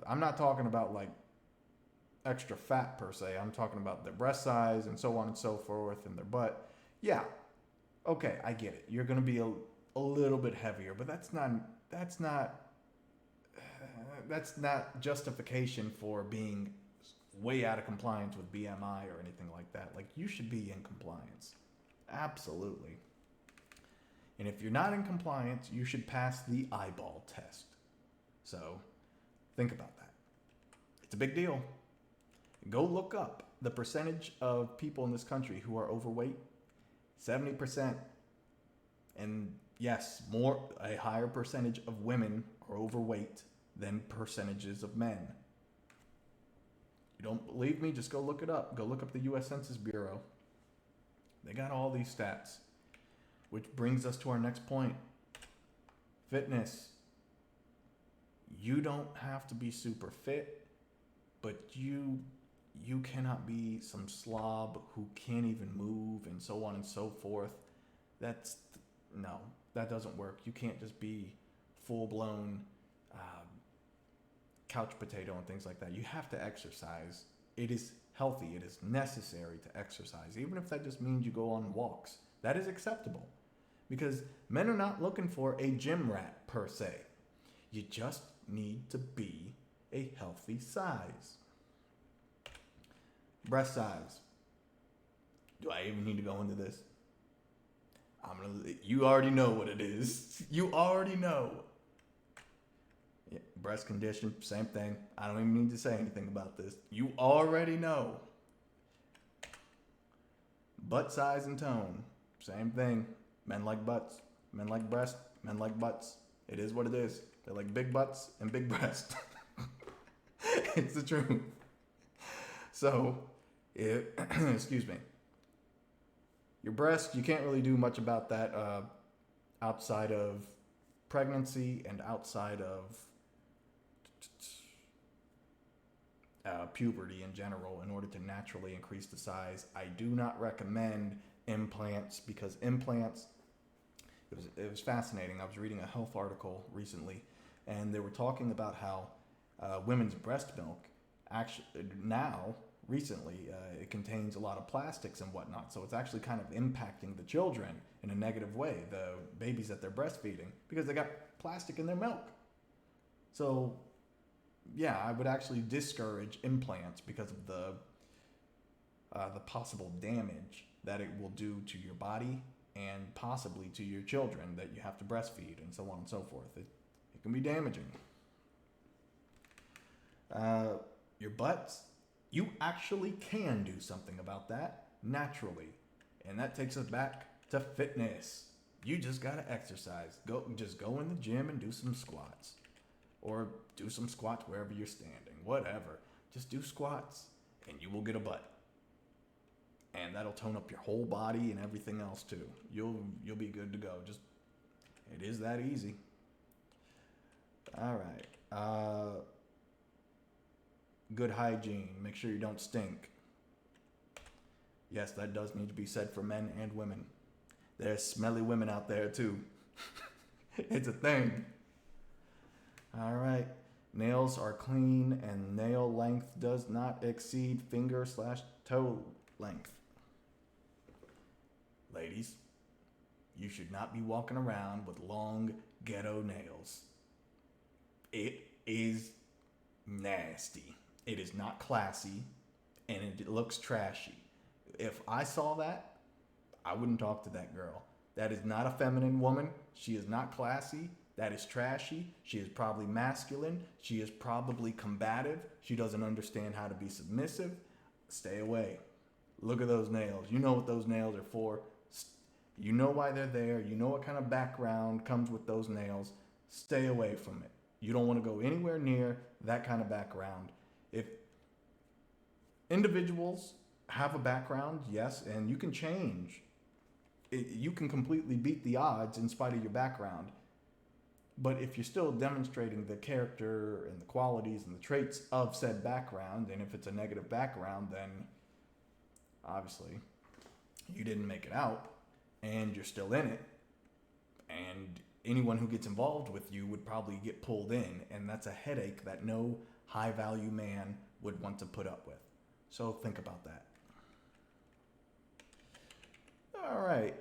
I'm not talking about like extra fat per se. I'm talking about their breast size and so on and so forth and their butt. Yeah, okay, I get it. You're going to be a little bit heavier, but that's not justification for being way out of compliance with BMI or anything like that. Like, you should be in compliance. Absolutely. And if you're not in compliance, you should pass the eyeball test. So, think about that. It's a big deal. Go look up the percentage of people in this country who are overweight. 70%. And yes, a higher percentage of women are overweight than percentages of men. You don't believe me? Just go look it up. Go look up the U.S. Census Bureau. They got all these stats. Which brings us to our next point. Fitness. You don't have to be super fit, but you cannot be some slob who can't even move and so on and so forth. No, that doesn't work. You can't just be full-blown couch potato and things like that. You have to exercise. It is healthy. It is necessary to exercise, even if that just means you go on walks. That is acceptable, because men are not looking for a gym rat per se. You just need to be a healthy size. Breast size. Do I even need to go into this? You already know what it is. You already know. Yeah, breast condition, same thing. I don't even need to say anything about this. You already know. Butt size and tone, same thing. Men like butts. Men like breasts. Men like butts. It is what it is. They like big butts and big breasts. It's the truth. So, excuse me. Your breast, you can't really do much about that outside of pregnancy and outside of puberty in general in order to naturally increase the size. I do not recommend implants because implants, it was fascinating. I was reading a health article recently and they were talking about how women's breast milk actually now recently it contains a lot of plastics and whatnot, so it's actually kind of impacting the children in a negative way, the babies that they're breastfeeding, because they got plastic in their milk. So yeah, I would actually discourage implants because of the possible damage that it will do to your body and possibly to your children that you have to breastfeed and so on and so forth. It can be damaging. Your butts, you actually can do something about that naturally. And that takes us back to fitness. You just gotta exercise. Just go in the gym and do some squats. Or do some squats wherever you're standing. Whatever. Just do squats and you will get a butt. And that'll tone up your whole body and everything else too. You'll be good to go. Just it is that easy. All right. Good hygiene. Make sure you don't stink. Yes, that does need to be said for men and women. There's smelly women out there too. It's a thing. All right. Nails are clean and nail length does not exceed finger/toe length. Ladies, you should not be walking around with long ghetto nails. It is nasty. It is not classy and it looks trashy. If I saw that, I wouldn't talk to that girl. That is not a feminine woman. She is not classy. That is trashy. She is probably masculine. She is probably combative. She doesn't understand how to be submissive. Stay away. Look at those nails. You know what those nails are for. You know why they're there. You know what kind of background comes with those nails. Stay away from it. You don't want to go anywhere near that kind of background. If individuals have a background, yes, and you can change. You can completely beat the odds in spite of your background. But if you're still demonstrating the character and the qualities and the traits of said background, and if it's a negative background, then obviously you didn't make it out and you're still in it. And anyone who gets involved with you would probably get pulled in. And that's a headache that no high value man would want to put up with. So think about that. All right.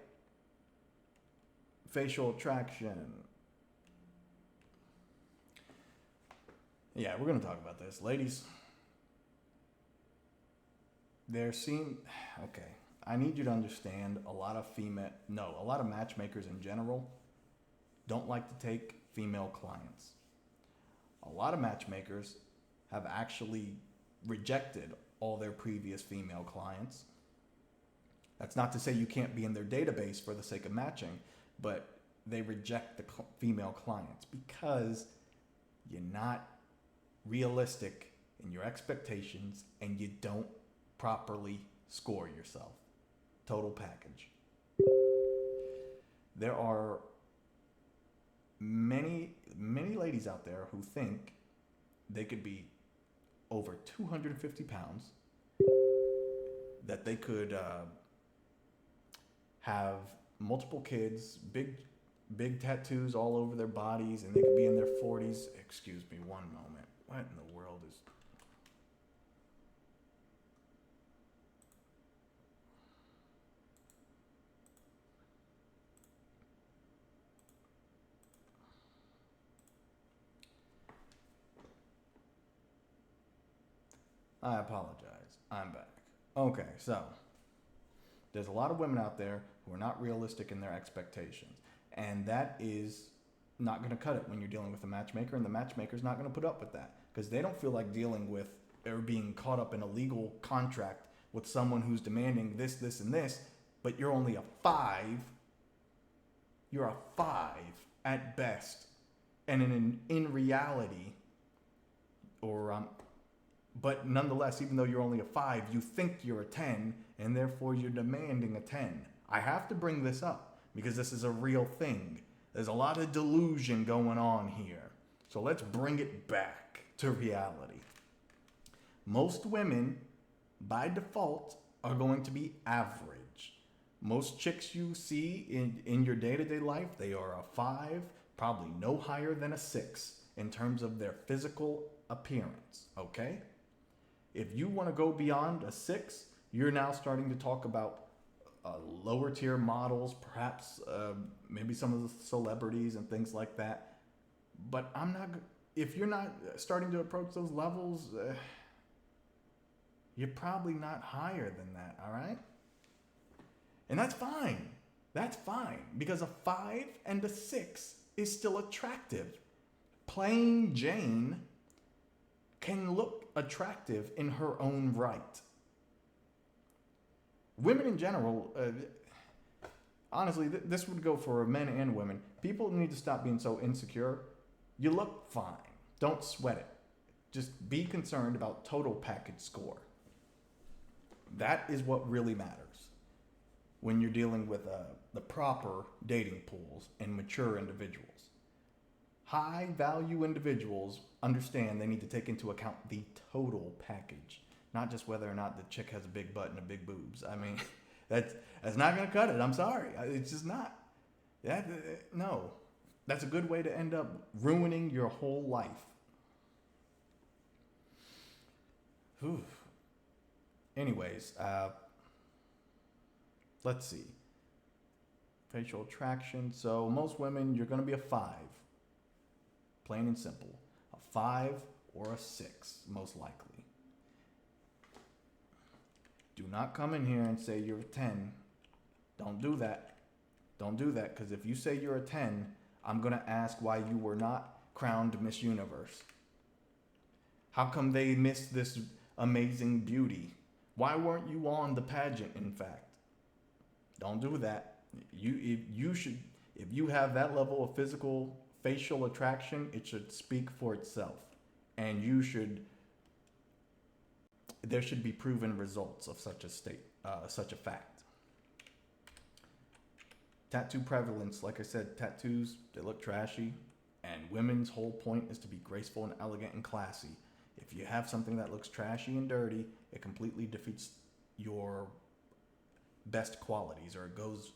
Facial attraction. Yeah, we're going to talk about this. Ladies, okay, I need you to understand a lot of matchmakers in general don't like to take female clients. A lot of matchmakers have actually rejected all their previous female clients. That's not to say you can't be in their database for the sake of matching, but they reject the female clients because you're not realistic in your expectations and you don't properly score yourself. Total package. There are many ladies out there who think they could be over 250 pounds, that they could have multiple kids, big tattoos all over their bodies, and they could be in their 40s. Excuse me one moment. What in the world is... I apologize. I'm back. Okay, so there's a lot of women out there who are not realistic in their expectations. And that is not going to cut it when you're dealing with a matchmaker. And the matchmaker's not going to put up with that because they don't feel like dealing with or being caught up in a legal contract with someone who's demanding this, this, and this. But you're only a 5. You're a 5 at best. And in reality, or But nonetheless, even though you're only a 5, you think you're a 10, and therefore you're demanding a 10. I have to bring this up because this is a real thing. There's a lot of delusion going on here. So let's bring it back to reality. Most women, by default, are going to be average. Most chicks you see in your day-to-day life, they are a 5, probably no higher than a 6 in terms of their physical appearance, okay? If you want to go beyond a 6, you're now starting to talk about lower tier models, perhaps maybe some of the celebrities and things like that. But if you're not starting to approach those levels, you're probably not higher than that, all right? And that's fine. That's fine because a 5 and a 6 is still attractive. Plain Jane can look attractive in her own right. Women in general, honestly, this would go for men and women. People need to stop being so insecure. You look fine. Don't sweat it. Just be concerned about total package score. That is what really matters when you're dealing with the proper dating pools and mature individuals. High value individuals understand they need to take into account the total package, not just whether or not the chick has a big butt and a big boobs. I mean, that's not going to cut it. I'm sorry. It's just not. No. That's a good way to end up ruining your whole life. Whew. Anyways, let's see. Facial attraction. So most women, you're going to be a 5. Plain and simple. A 5 or a 6, most likely. Do not come in here and say you're a 10. Don't do that. Don't do that, because if you say you're a 10, I'm going to ask why you were not crowned Miss Universe. How come they missed this amazing beauty? Why weren't you on the pageant, in fact? Don't do that. If you have that level of facial attraction, it should speak for itself. And there should be proven results of such a fact. Tattoo prevalence, like I said, tattoos, they look trashy, and women's whole point is to be graceful and elegant and classy. If you have something that looks trashy and dirty, it completely defeats your best qualities, or it goes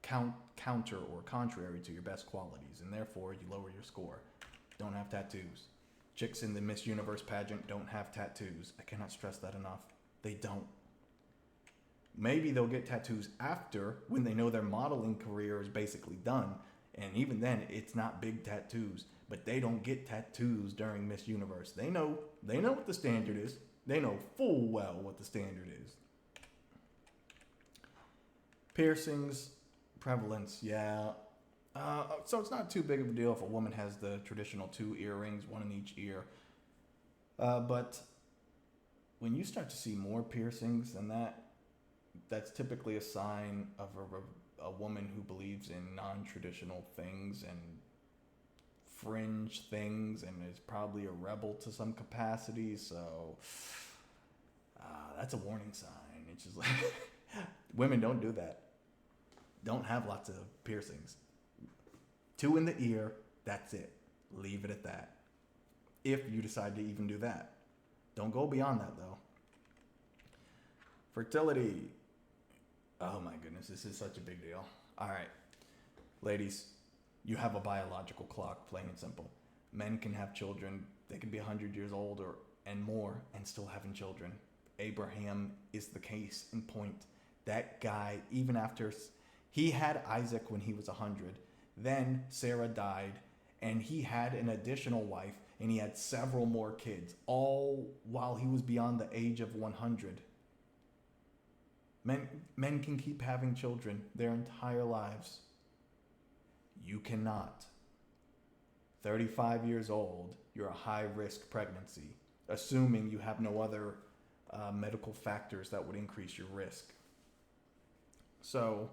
counter or contrary to your best qualities, and therefore you lower your score. Don't have tattoos. Chicks in the Miss Universe pageant don't have tattoos. I cannot stress that enough. They don't. Maybe they'll get tattoos after, when they know their modeling career is basically done, and even then it's not big tattoos. But they don't get tattoos during Miss Universe. They know what the standard is. They know full well what the standard is. Piercings, prevalence, yeah. So it's not too big of a deal if a woman has the traditional 2 earrings, 1 in each ear. But when you start to see more piercings than that, that's typically a sign of a woman who believes in non-traditional things and fringe things, and is probably a rebel to some capacity. So that's a warning sign. It's just like women don't do that. Don't have lots of piercings. 2 in the ear, that's it. Leave it at that. If you decide to even do that. Don't go beyond that, though. Fertility. Oh my goodness, this is such a big deal. All right, ladies, you have a biological clock, plain and simple. Men can have children. They can be 100 years old and more and still having children. Abraham is the case in point. That guy, even after he had Isaac when he was 100, then Sarah died, and he had an additional wife, and he had several more kids, all while he was beyond the age of 100. Men can keep having children their entire lives. You cannot. 35 years old, you're a high-risk pregnancy, assuming you have no other medical factors that would increase your risk. So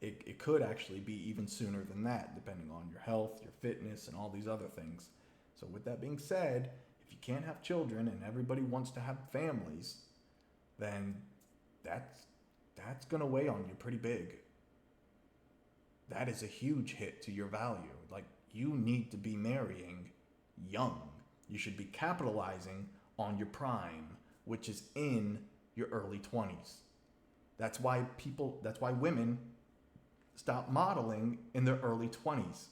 it could actually be even sooner than that, depending on your health, your fitness, and all these other things. So with that being said, If you can't have children and everybody wants to have families, then that's going to weigh on you pretty big. That is a huge hit to your value. Like, you need to be marrying young. You should be capitalizing on your prime, which is in your early 20s. That's why women stop modeling in their early 20s.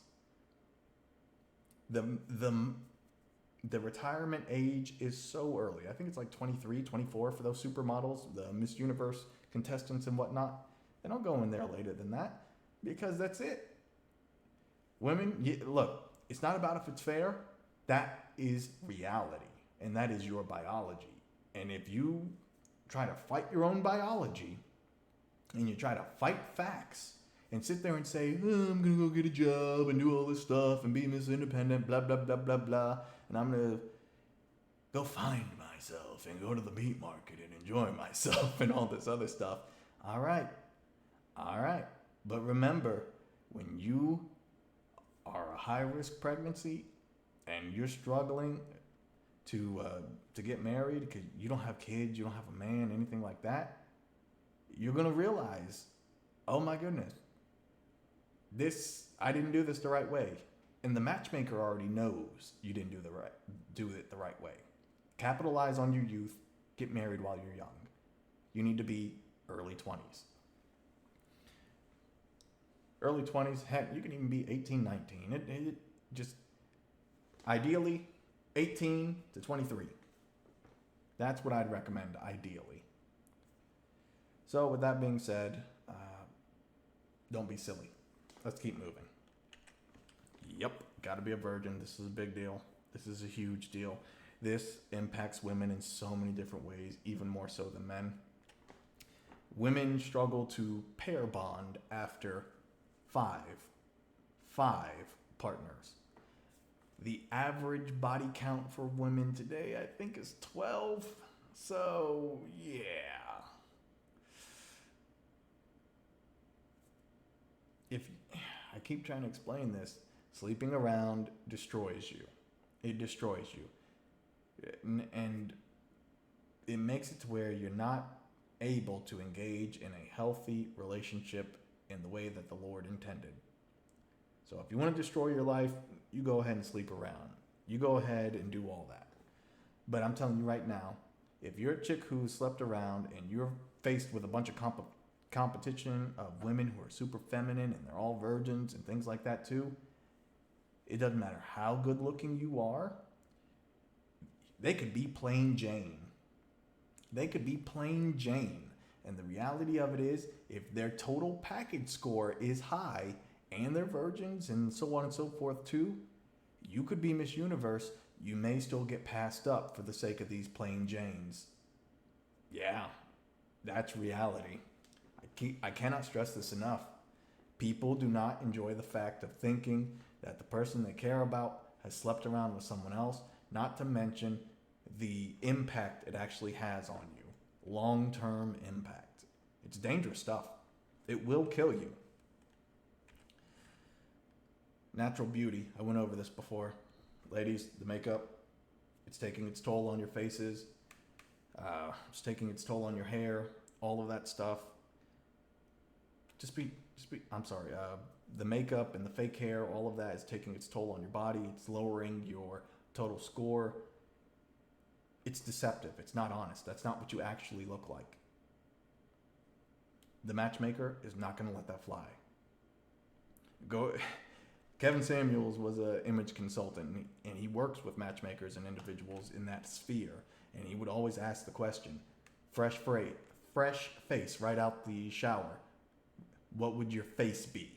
The retirement age is so early. I think it's like 23, 24 for those supermodels, the Miss Universe contestants and whatnot. They don't go in there later than that because that's it. Women, look, it's not about if it's fair. That is reality, and that is your biology. And if you try to fight your own biology and you try to fight facts and sit there and say, oh, I'm going to go get a job and do all this stuff and be Miss Independent, blah, blah, blah, blah, blah, and I'm going to go find myself and go to the meat market and enjoy myself and all this other stuff. All right. But remember, when you are a high-risk pregnancy and you're struggling to get married because you don't have kids, you don't have a man, anything like that, you're going to realize, oh my goodness, I didn't do this the right way. And the matchmaker already knows you didn't do it the right way. Capitalize on your youth, get married while you're young. You need to be early 20s. Early 20s, heck, you can even be 18, 19. It just, ideally, 18 to 23. That's what I'd recommend, ideally. So with that being said, don't be silly. Let's keep moving. Yep, got to be a virgin. This is a big deal. This is a huge deal. This impacts women in so many different ways, even more so than men. Women struggle to pair bond after five partners. The average body count for women today, I think, is 12. So, yeah. I keep trying to explain this, sleeping around destroys you. It destroys you. And it makes it to where you're not able to engage in a healthy relationship in the way that the Lord intended. So if you want to destroy your life, you go ahead and sleep around. You go ahead and do all that. But I'm telling you right now, if you're a chick who slept around and you're faced with a bunch of competition of women who are super feminine and they're all virgins and things like that too, it doesn't matter how good looking you are. They could be plain Jane. And the reality of it is, if their total package score is high and they're virgins and so on and so forth too, you could be Miss Universe. You may still get passed up for the sake of these plain Janes. Yeah, that's reality. I cannot stress this enough. People do not enjoy the fact of thinking that the person they care about has slept around with someone else, not to mention the impact it actually has on you. Long-term impact. It's dangerous stuff. It will kill you. Natural beauty. I went over this before. Ladies, the makeup, it's taking its toll on your faces. It's taking its toll on your hair. All of that stuff. The makeup and the fake hair, all of that is taking its toll on your body. It's lowering your total score. It's deceptive. It's not honest. That's not what you actually look like. The matchmaker is not going to let that fly. Kevin Samuels was an image consultant, and he works with matchmakers and individuals in that sphere. And he would always ask the question, fresh face right out the shower. What would your face be?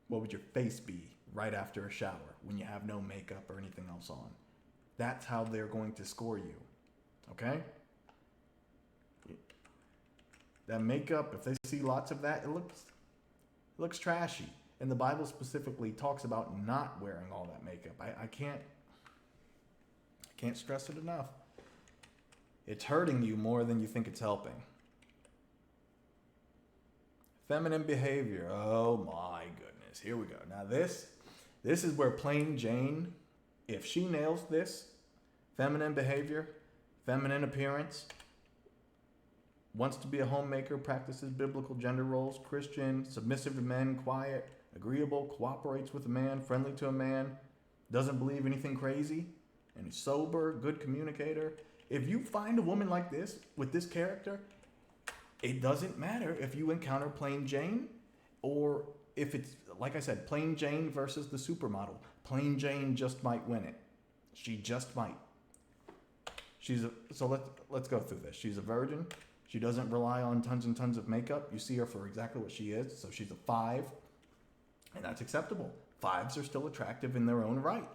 What would your face be right after a shower when you have no makeup or anything else on? That's how they're going to score you. Okay? That makeup, if they see lots of that, it looks trashy. And the Bible specifically talks about not wearing all that makeup. I can't stress it enough. It's hurting you more than you think it's helping. Feminine behavior. Oh my goodness. Here we go. Now this is where plain Jane If she nails this, feminine behavior, feminine appearance, wants to be a homemaker, practices biblical gender roles, Christian, submissive to men, quiet, agreeable, cooperates with a man, friendly to a man, doesn't believe anything crazy, and is sober, good communicator. If you find a woman like this, with this character, it doesn't matter if you encounter plain Jane or if it's, like I said, plain Jane versus the supermodel. Plain Jane just might win it. She just might. So let's go through this. She's a virgin. She doesn't rely on tons and tons of makeup. You see her for exactly what she is. So she's a 5, and that's acceptable. 5s are still attractive in their own right.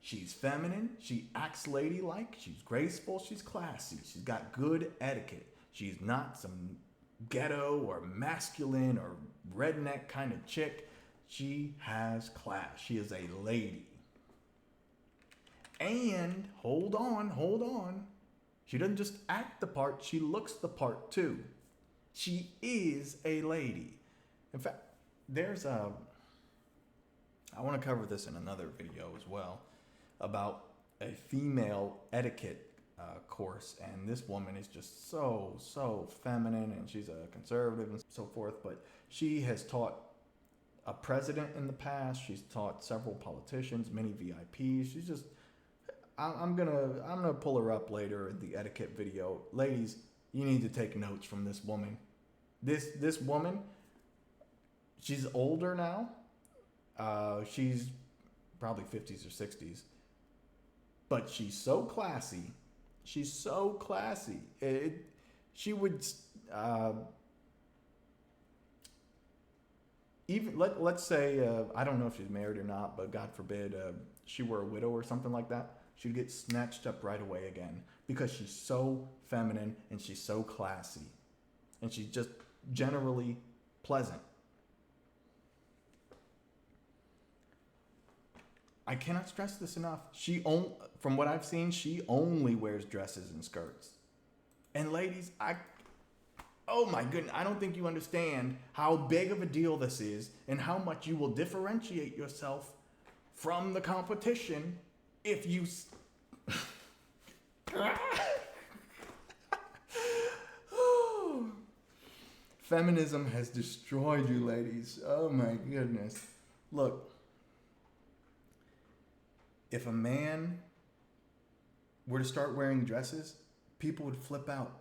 She's feminine. She acts ladylike. She's graceful. She's classy. She's got good etiquette. She's not some ghetto or masculine or redneck kind of chick. She has class. She is a lady. And hold on. She doesn't just act the part, she looks the part too. She is a lady. In fact, I want to cover this in another video as well, about a female etiquette course. And this woman is just so feminine, and she's a conservative and so forth. But she has taught a president in the past. She's taught several politicians, many VIPs. She's just, I'm gonna pull her up later in the etiquette video. Ladies, you need to take notes from this woman. This woman, she's older now. She's probably 50s or 60s, but she's so classy. She's so classy. She would even let's say I don't know if she's married or not, but God forbid she were a widow or something like that. She'd get snatched up right away again because she's so feminine and she's so classy, and she's just generally pleasant. I cannot stress this enough. From what I've seen, she only wears dresses and skirts. And ladies, oh my goodness, I don't think you understand how big of a deal this is and how much you will differentiate yourself from the competition if you... Feminism has destroyed you, ladies. Oh my goodness. Look, if a man were to start wearing dresses, people would flip out.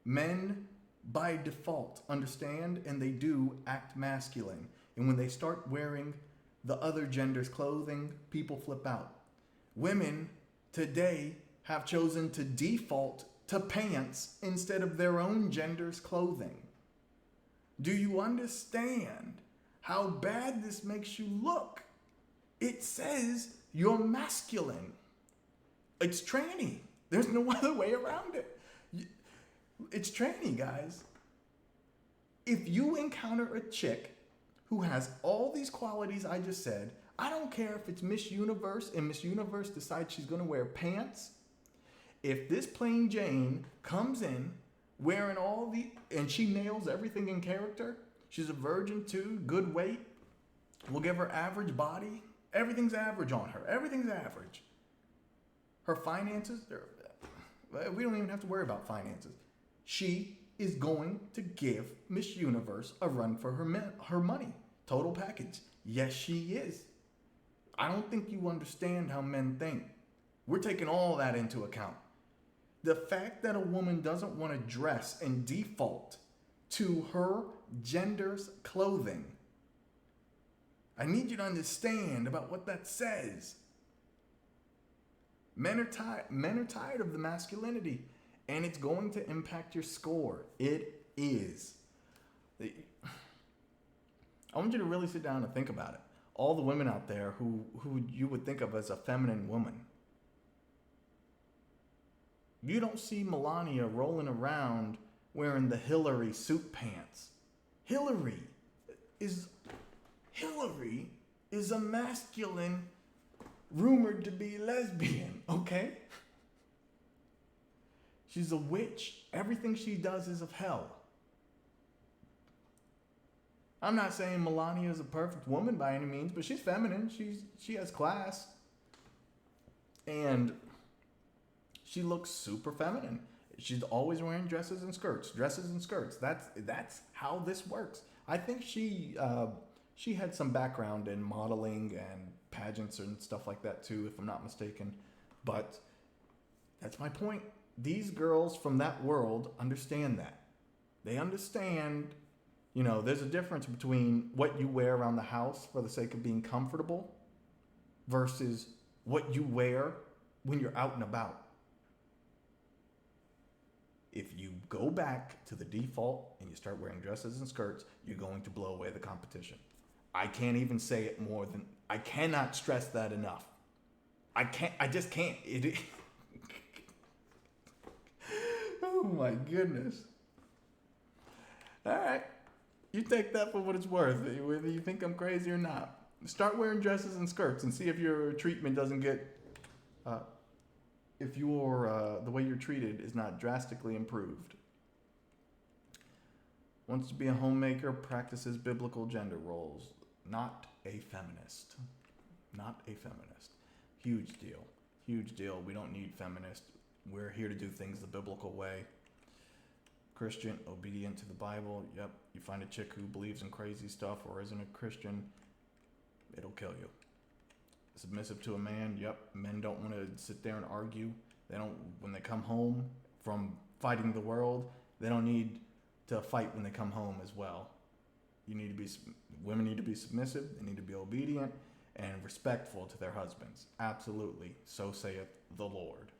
Men, by default, understand, and they do act masculine. And when they start wearing the other gender's clothing, people flip out. Women today have chosen to default to pants instead of their own gender's clothing. Do you understand how bad this makes you look? It says you're masculine. It's tranny. There's no other way around it. It's tranny, guys. If you encounter a chick who has all these qualities I just said, I don't care if it's Miss Universe and Miss Universe decides she's going to wear pants. If this plain Jane comes in wearing and she nails everything in character, she's a virgin too, good weight, we'll give her average body. Everything's average on her. Everything's average. Her finances, we don't even have to worry about finances. She is going to give Miss Universe a run for her money. Total package. Yes, she is. I don't think you understand how men think. We're taking all that into account. The fact that a woman doesn't want to dress and default to her gender's clothing, I need you to understand about what that says. Men are tired of the masculinity, and it's going to impact your score. It is. I want you to really sit down and think about it. All the women out there who you would think of as a feminine woman. You don't see Melania rolling around wearing the Hillary suit pants. Hillary is a masculine, rumored to be lesbian, okay? She's a witch. Everything she does is of hell. I'm not saying Melania is a perfect woman by any means, but she's feminine. She has class, and she looks super feminine. She's always wearing dresses and skirts. Dresses and skirts. That's how this works. I think she had some background in modeling and pageants and stuff like that too, if I'm not mistaken. But that's my point. These girls from that world understand that. They understand, there's a difference between what you wear around the house for the sake of being comfortable versus what you wear when you're out and about. If you go back to the default and you start wearing dresses and skirts, you're going to blow away the competition. I can't even say it more than, I cannot stress that enough. I just can't. Oh my goodness. All right. You take that for what it's worth, whether you think I'm crazy or not. Start wearing dresses and skirts and see if your treatment doesn't get, if the way you're treated is not drastically improved. Wants to be a homemaker, practices biblical gender roles. Not a feminist. Not a feminist. Huge deal. Huge deal. We don't need feminists. We're here to do things the biblical way. Christian, obedient to the Bible. Yep. You find a chick who believes in crazy stuff or isn't a Christian, it'll kill you. Submissive to a man. Yep. Men don't want to sit there and argue. They don't, when they come home from fighting the world, they don't need to fight when they come home as well. Women need to be submissive. They need to be obedient and respectful to their husbands. Absolutely. So saith the Lord.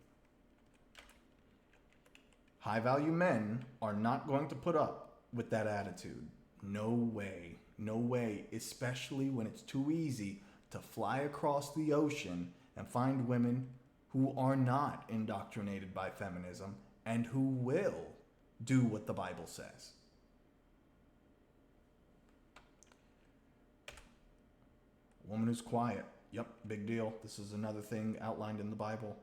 High value men are not going to put up with that attitude. No way. No way. Especially when it's too easy to fly across the ocean and find women who are not indoctrinated by feminism and who will do what the Bible says. A woman who's quiet. Yep, big deal. This is another thing outlined in the Bible.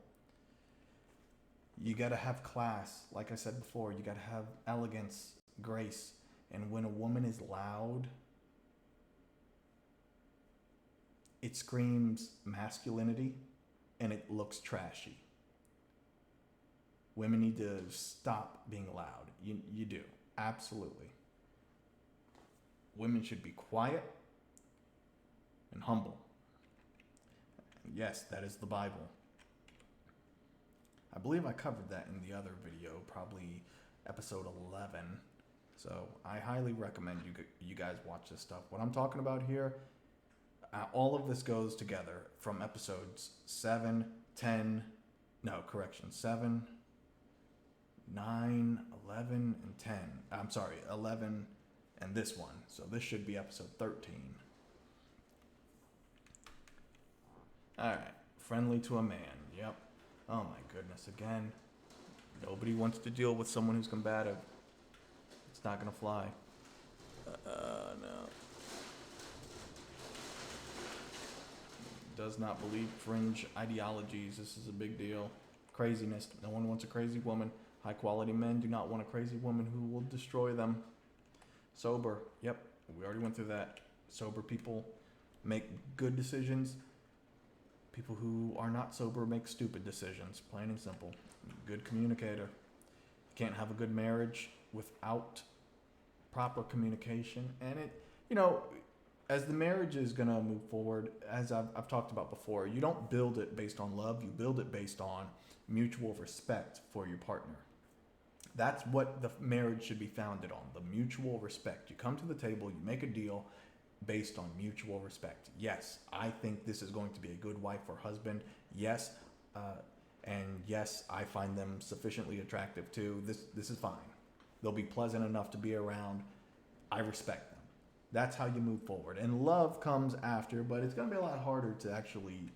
You got to have class. Like I said before, you got to have elegance, grace. And when a woman is loud, it screams masculinity and it looks trashy. Women need to stop being loud. You do. Absolutely. Women should be quiet and humble. Yes, that is the Bible. I believe I covered that in the other video, probably episode 11. So I highly recommend you guys watch this stuff. What I'm talking about here, all of this goes together from episodes 7, 9, 11, and 10. I'm sorry, 11 and this one. So this should be episode 13. All right, friendly to a man. Yep. Oh my goodness, again. Nobody wants to deal with someone who's combative. It's not gonna fly. No. Does not believe fringe ideologies. This is a big deal. Craziness. No one wants a crazy woman. High quality men do not want a crazy woman who will destroy them. Sober. Yep, we already went through that. Sober people make good decisions. People who are not sober make stupid decisions, plain and simple. Good communicator. Can't have a good marriage without proper communication. And as the marriage is going to move forward, as I've talked about before, you don't build it based on love. You build it based on mutual respect for your partner. That's what the marriage should be founded on, the mutual respect. You come to the table, you make a deal based on mutual respect. Yes, I think this is going to be a good wife or husband. Yes, and yes, I find them sufficiently attractive too. This is fine. They'll be pleasant enough to be around. I respect them. That's how you move forward. And love comes after, but it's going to be a lot harder to actually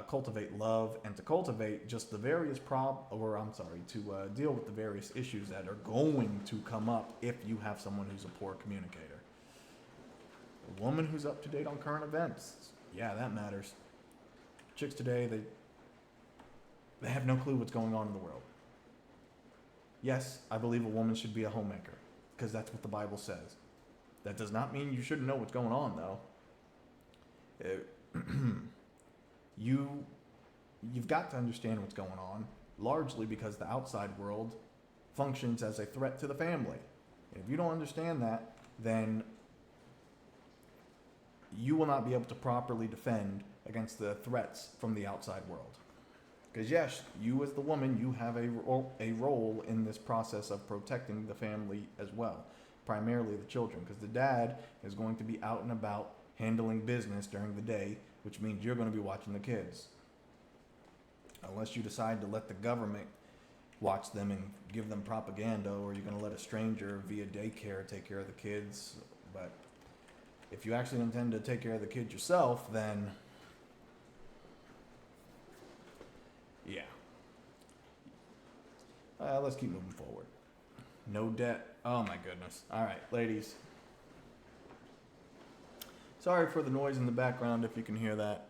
cultivate love and to cultivate just the various to deal with the various issues that are going to come up if you have someone who's a poor communicator. A woman who's up to date on current events. Yeah, that matters. Chicks today, they have no clue what's going on in the world. Yes, I believe a woman should be a homemaker because that's what the Bible says. That does not mean you shouldn't know what's going on, though. Uh, you you've got to understand what's going on, largely because the outside world functions as a threat to the family. And if you don't understand that, then you will not be able to properly defend against the threats from the outside world. Because yes, you as the woman, you have a role in this process of protecting the family as well, primarily the children, because the dad is going to be out and about handling business during the day, which means you're going to be watching the kids. Unless you decide to let the government watch them and give them propaganda, or you're going to let a stranger via daycare take care of the kids. But if you actually intend to take care of the kids yourself, then yeah. Let's keep moving forward. No debt. Oh my goodness. All right, ladies. Sorry for the noise in the background if you can hear that.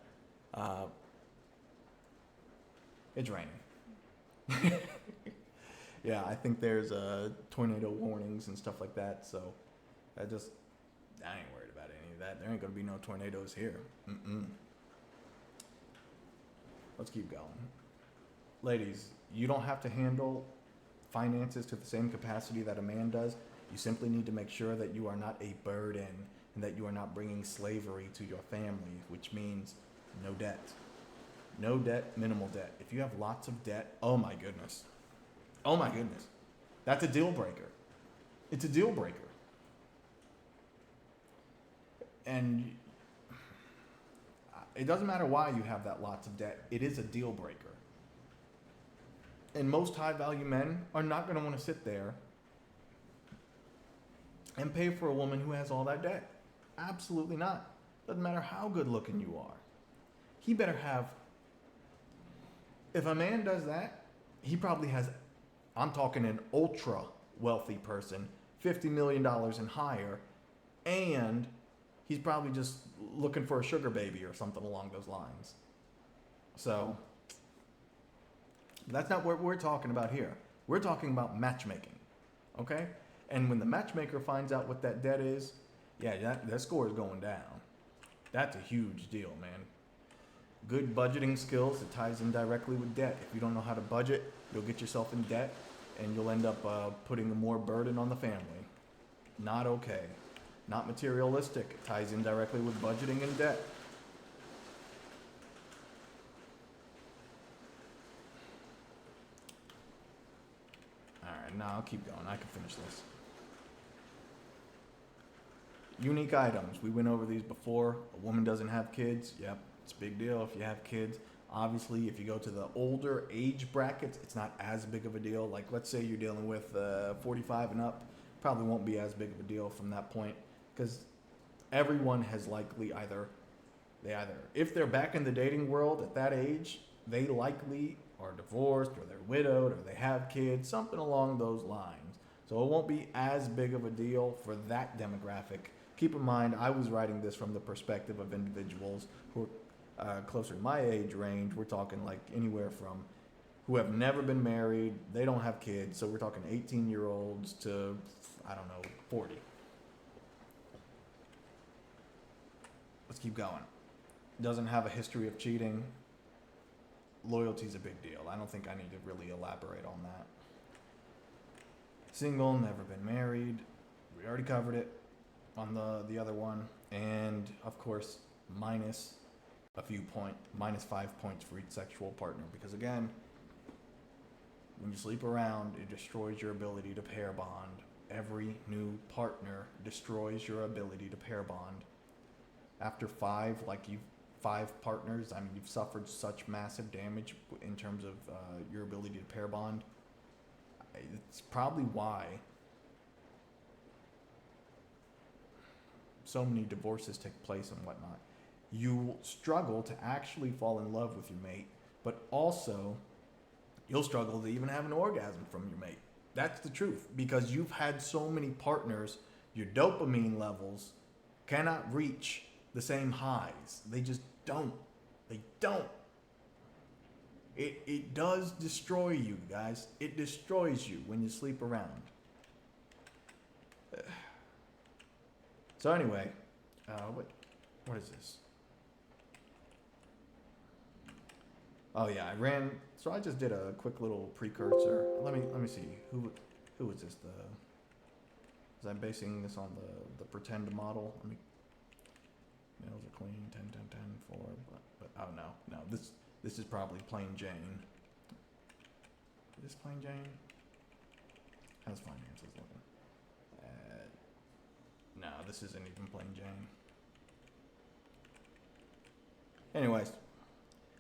It's raining. Yeah, I think there's tornado warnings and stuff like that, so I ain't worried about any of that. There ain't gonna be no tornadoes here. Let's keep going. Ladies, you don't have to handle finances to the same capacity that a man does. You simply need to make sure that you are not a burden and that you are not bringing slavery to your family, which means no debt. No debt, minimal debt. If you have lots of debt, oh my goodness. Oh my goodness. That's a deal breaker. It's a deal breaker. And it doesn't matter why you have that lots of debt. It is a deal breaker. And most high value men are not going to want to sit there and pay for a woman who has all that debt. Absolutely not. Doesn't matter how good looking you are. He better have, if a man does that, he probably has, I'm talking an ultra wealthy person, $50 million and higher, and he's probably just looking for a sugar baby or something along those lines. So that's not what we're talking about here. We're talking about matchmaking, okay? And when the matchmaker finds out what that debt is, yeah, that score is going down. That's a huge deal, man. Good budgeting skills, it ties in directly with debt. If you don't know how to budget, you'll get yourself in debt and you'll end up putting more burden on the family. Not okay. Not materialistic. It ties in directly with budgeting and debt. Alright, now I'll keep going. I can finish this. Unique items. We went over these before. A woman doesn't have kids. Yep, it's a big deal if you have kids. Obviously, if you go to the older age brackets, it's not as big of a deal. Like, let's say you're dealing with 45 and up. Probably won't be as big of a deal from that point. Because everyone has likely if they're back in the dating world at that age, they likely are divorced or they're widowed or they have kids, something along those lines. So it won't be as big of a deal for that demographic. Keep in mind, I was writing this from the perspective of individuals who are closer to my age range. We're talking like anywhere from who have never been married, they don't have kids, so we're talking 18-year-olds to, 40. Let's keep going. Doesn't have a history of cheating. Loyalty's a big deal. I don't think I need to really elaborate on that. Single, never been married. We already covered it on the other one. And, of course, minus 5 points for each sexual partner. Because, again, when you sleep around, it destroys your ability to pair bond. Every new partner destroys your ability to pair bond. After 5 partners, you've suffered such massive damage in terms of your ability to pair bond. It's probably why so many divorces take place and whatnot. You struggle to actually fall in love with your mate, but also you'll struggle to even have an orgasm from your mate. That's the truth, because you've had so many partners, your dopamine levels cannot reach the same highs. They just don't. They don't. It does destroy you, guys. It destroys you when you sleep around. So anyway, what is this? Oh yeah, So I just did a quick little precursor. Let me see who was this? Is I'm basing this on the pretend model. Let me. Males are clean, 10, 10, 10, 4, but oh no, this is probably plain Jane. Is this plain Jane? How's finances looking? No, this isn't even plain Jane. Anyways,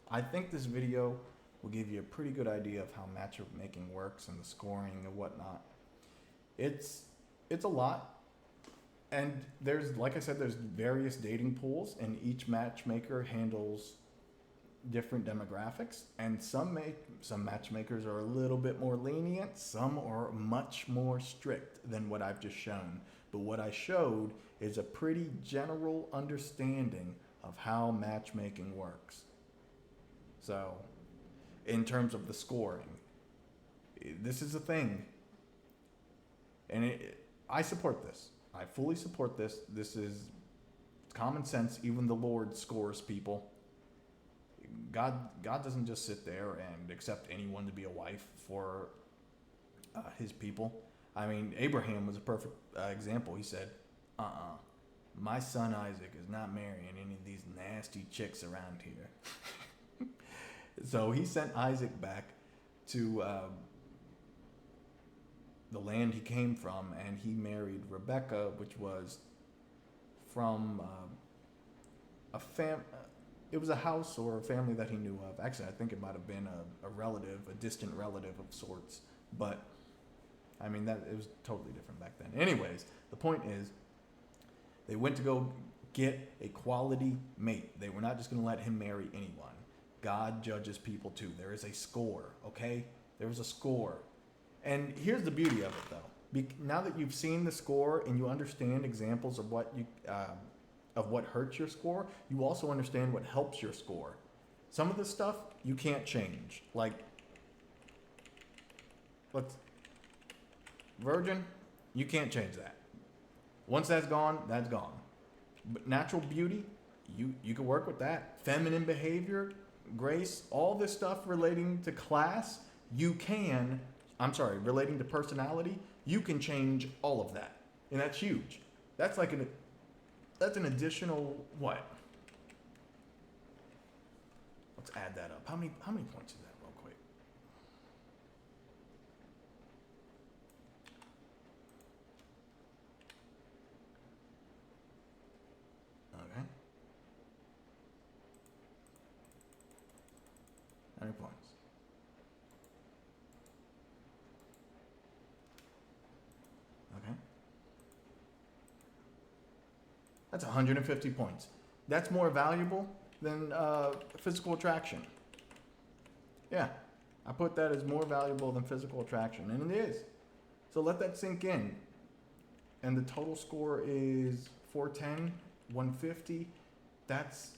I think this video will give you a pretty good idea of how matchmaking works and the scoring and whatnot. It's a lot. And like I said, there's various dating pools, and each matchmaker handles different demographics. And some matchmakers are a little bit more lenient, some are much more strict than what I've just shown. But what I showed is a pretty general understanding of how matchmaking works. So, in terms of the scoring, this is a thing, and I support this. I fully support this. This is common sense. Even the Lord scores people. God doesn't just sit there and accept anyone to be a wife for his people. I mean, Abraham was a perfect example. He said, my son Isaac is not marrying any of these nasty chicks around here. So he sent Isaac back to the land he came from, and he married Rebecca, which was from it was a house or a family that he knew of. Actually, I think it might have been a relative, a distant relative of sorts. But I mean, that it was totally different back then. Anyways, the point is, they went to go get a quality mate. They were not just going to let him marry anyone. God judges people too. There is a score, okay? There was a score. And here's the beauty of it, though. Now that you've seen the score and you understand examples of what hurts your score, you also understand what helps your score. Some of the stuff you can't change. Like, virgin, you can't change that. Once that's gone, that's gone. But natural beauty, you can work with that. Feminine behavior, grace, all this stuff relating to class, relating to personality, you can change all of that. And that's huge. That's an additional what? Let's add that up. How many points is that real quick? Okay. How many points? Okay. That's 150 points. That's more valuable than physical attraction. Yeah, I put that as more valuable than physical attraction, and it is. So let that sink in. And the total score is 410, 150. That's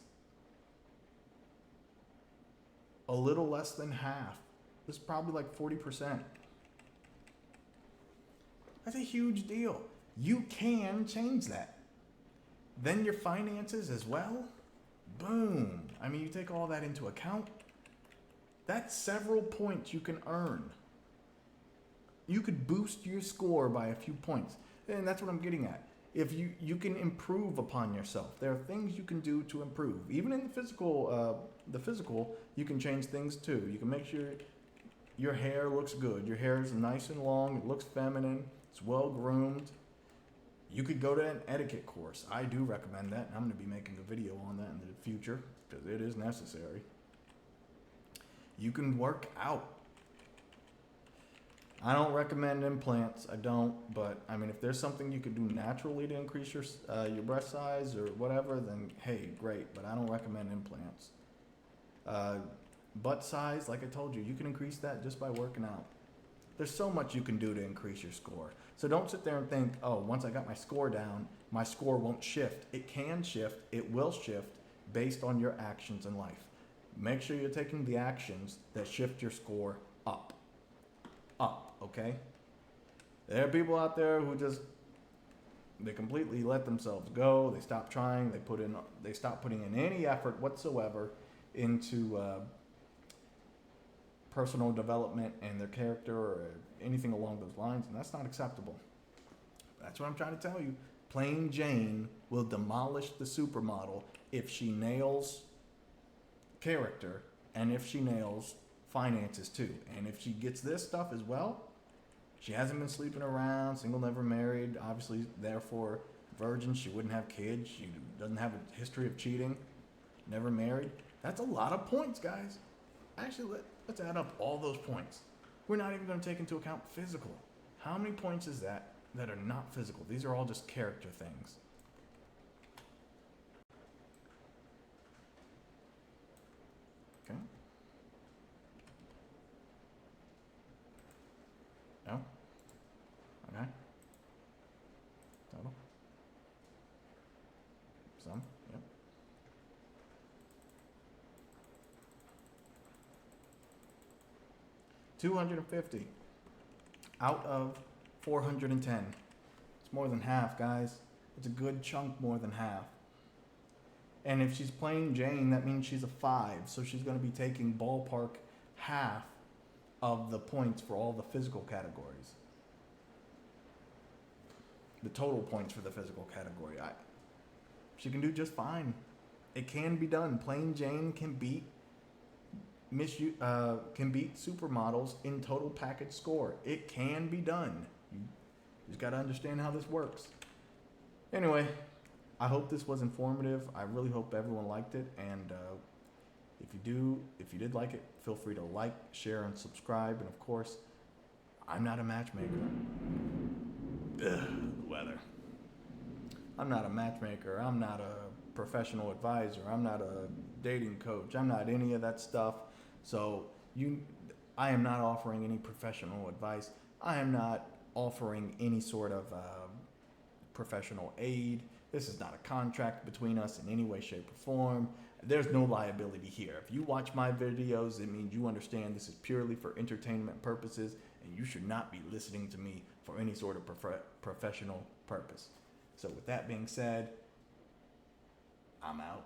a little less than half. This is probably like 40%. That's a huge deal. You can change that. Then your finances as well. Boom. I mean, you take all that into account. That's several points you can earn. You could boost your score by a few points. And that's what I'm getting at. If you can improve upon yourself. There are things you can do to improve. Even in the physical, you can change things too. You can make sure your hair looks good. Your hair is nice and long. It looks feminine. It's well groomed. You could go to an etiquette course. I do recommend that. I'm going to be making a video on that in the future because it is necessary. You can work out. I don't recommend implants. I don't. But I mean, if there's something you could do naturally to increase your breast size or whatever, then hey, great. But I don't recommend implants. Butt size, like I told you, you can increase that just by working out. There's so much you can do to increase your score. So don't sit there and think, oh, once I got my score down, my score won't shift. It can shift. It will shift based on your actions in life. Make sure you're taking the actions that shift your score up. Up, okay? There are people out there who just They completely let themselves go. They stop trying. They stop putting in any effort whatsoever into personal development and their character or anything along those lines, and that's not acceptable. That's what I'm trying to tell you. Plain Jane will demolish the supermodel if she nails character and if she nails finances too. And if she gets this stuff as well, she hasn't been sleeping around, single, never married, obviously, therefore, virgin. She wouldn't have kids. She doesn't have a history of cheating, never married. That's a lot of points, guys. Actually, let's add up all those points. We're not even going to take into account physical. How many points is that are not physical? These are all just character things. Okay. No? Okay. Total? Some? Yep. 250 out of 410. It's more than half, guys. It's a good chunk more than half. And if she's plain Jane, that means she's a 5. So she's going to be taking ballpark half of the points for all the physical categories. The total points for the physical category. She can do just fine. It can be done. Plain Jane can beat supermodels in total package score. It can be done. You just got to understand how this works. Anyway, I hope this was informative. I really hope everyone liked it. And if you did like it, feel free to like, share, and subscribe. And of course, I'm not a matchmaker. The weather. I'm not a matchmaker. I'm not a professional advisor. I'm not a dating coach. I'm not any of that stuff. So I am not offering any professional advice. I am not offering any sort of professional aid. This is not a contract between us in any way, shape, or form. There's no liability here. If you watch my videos, it means you understand this is purely for entertainment purposes, and you should not be listening to me for any sort of professional purpose. So with that being said, I'm out.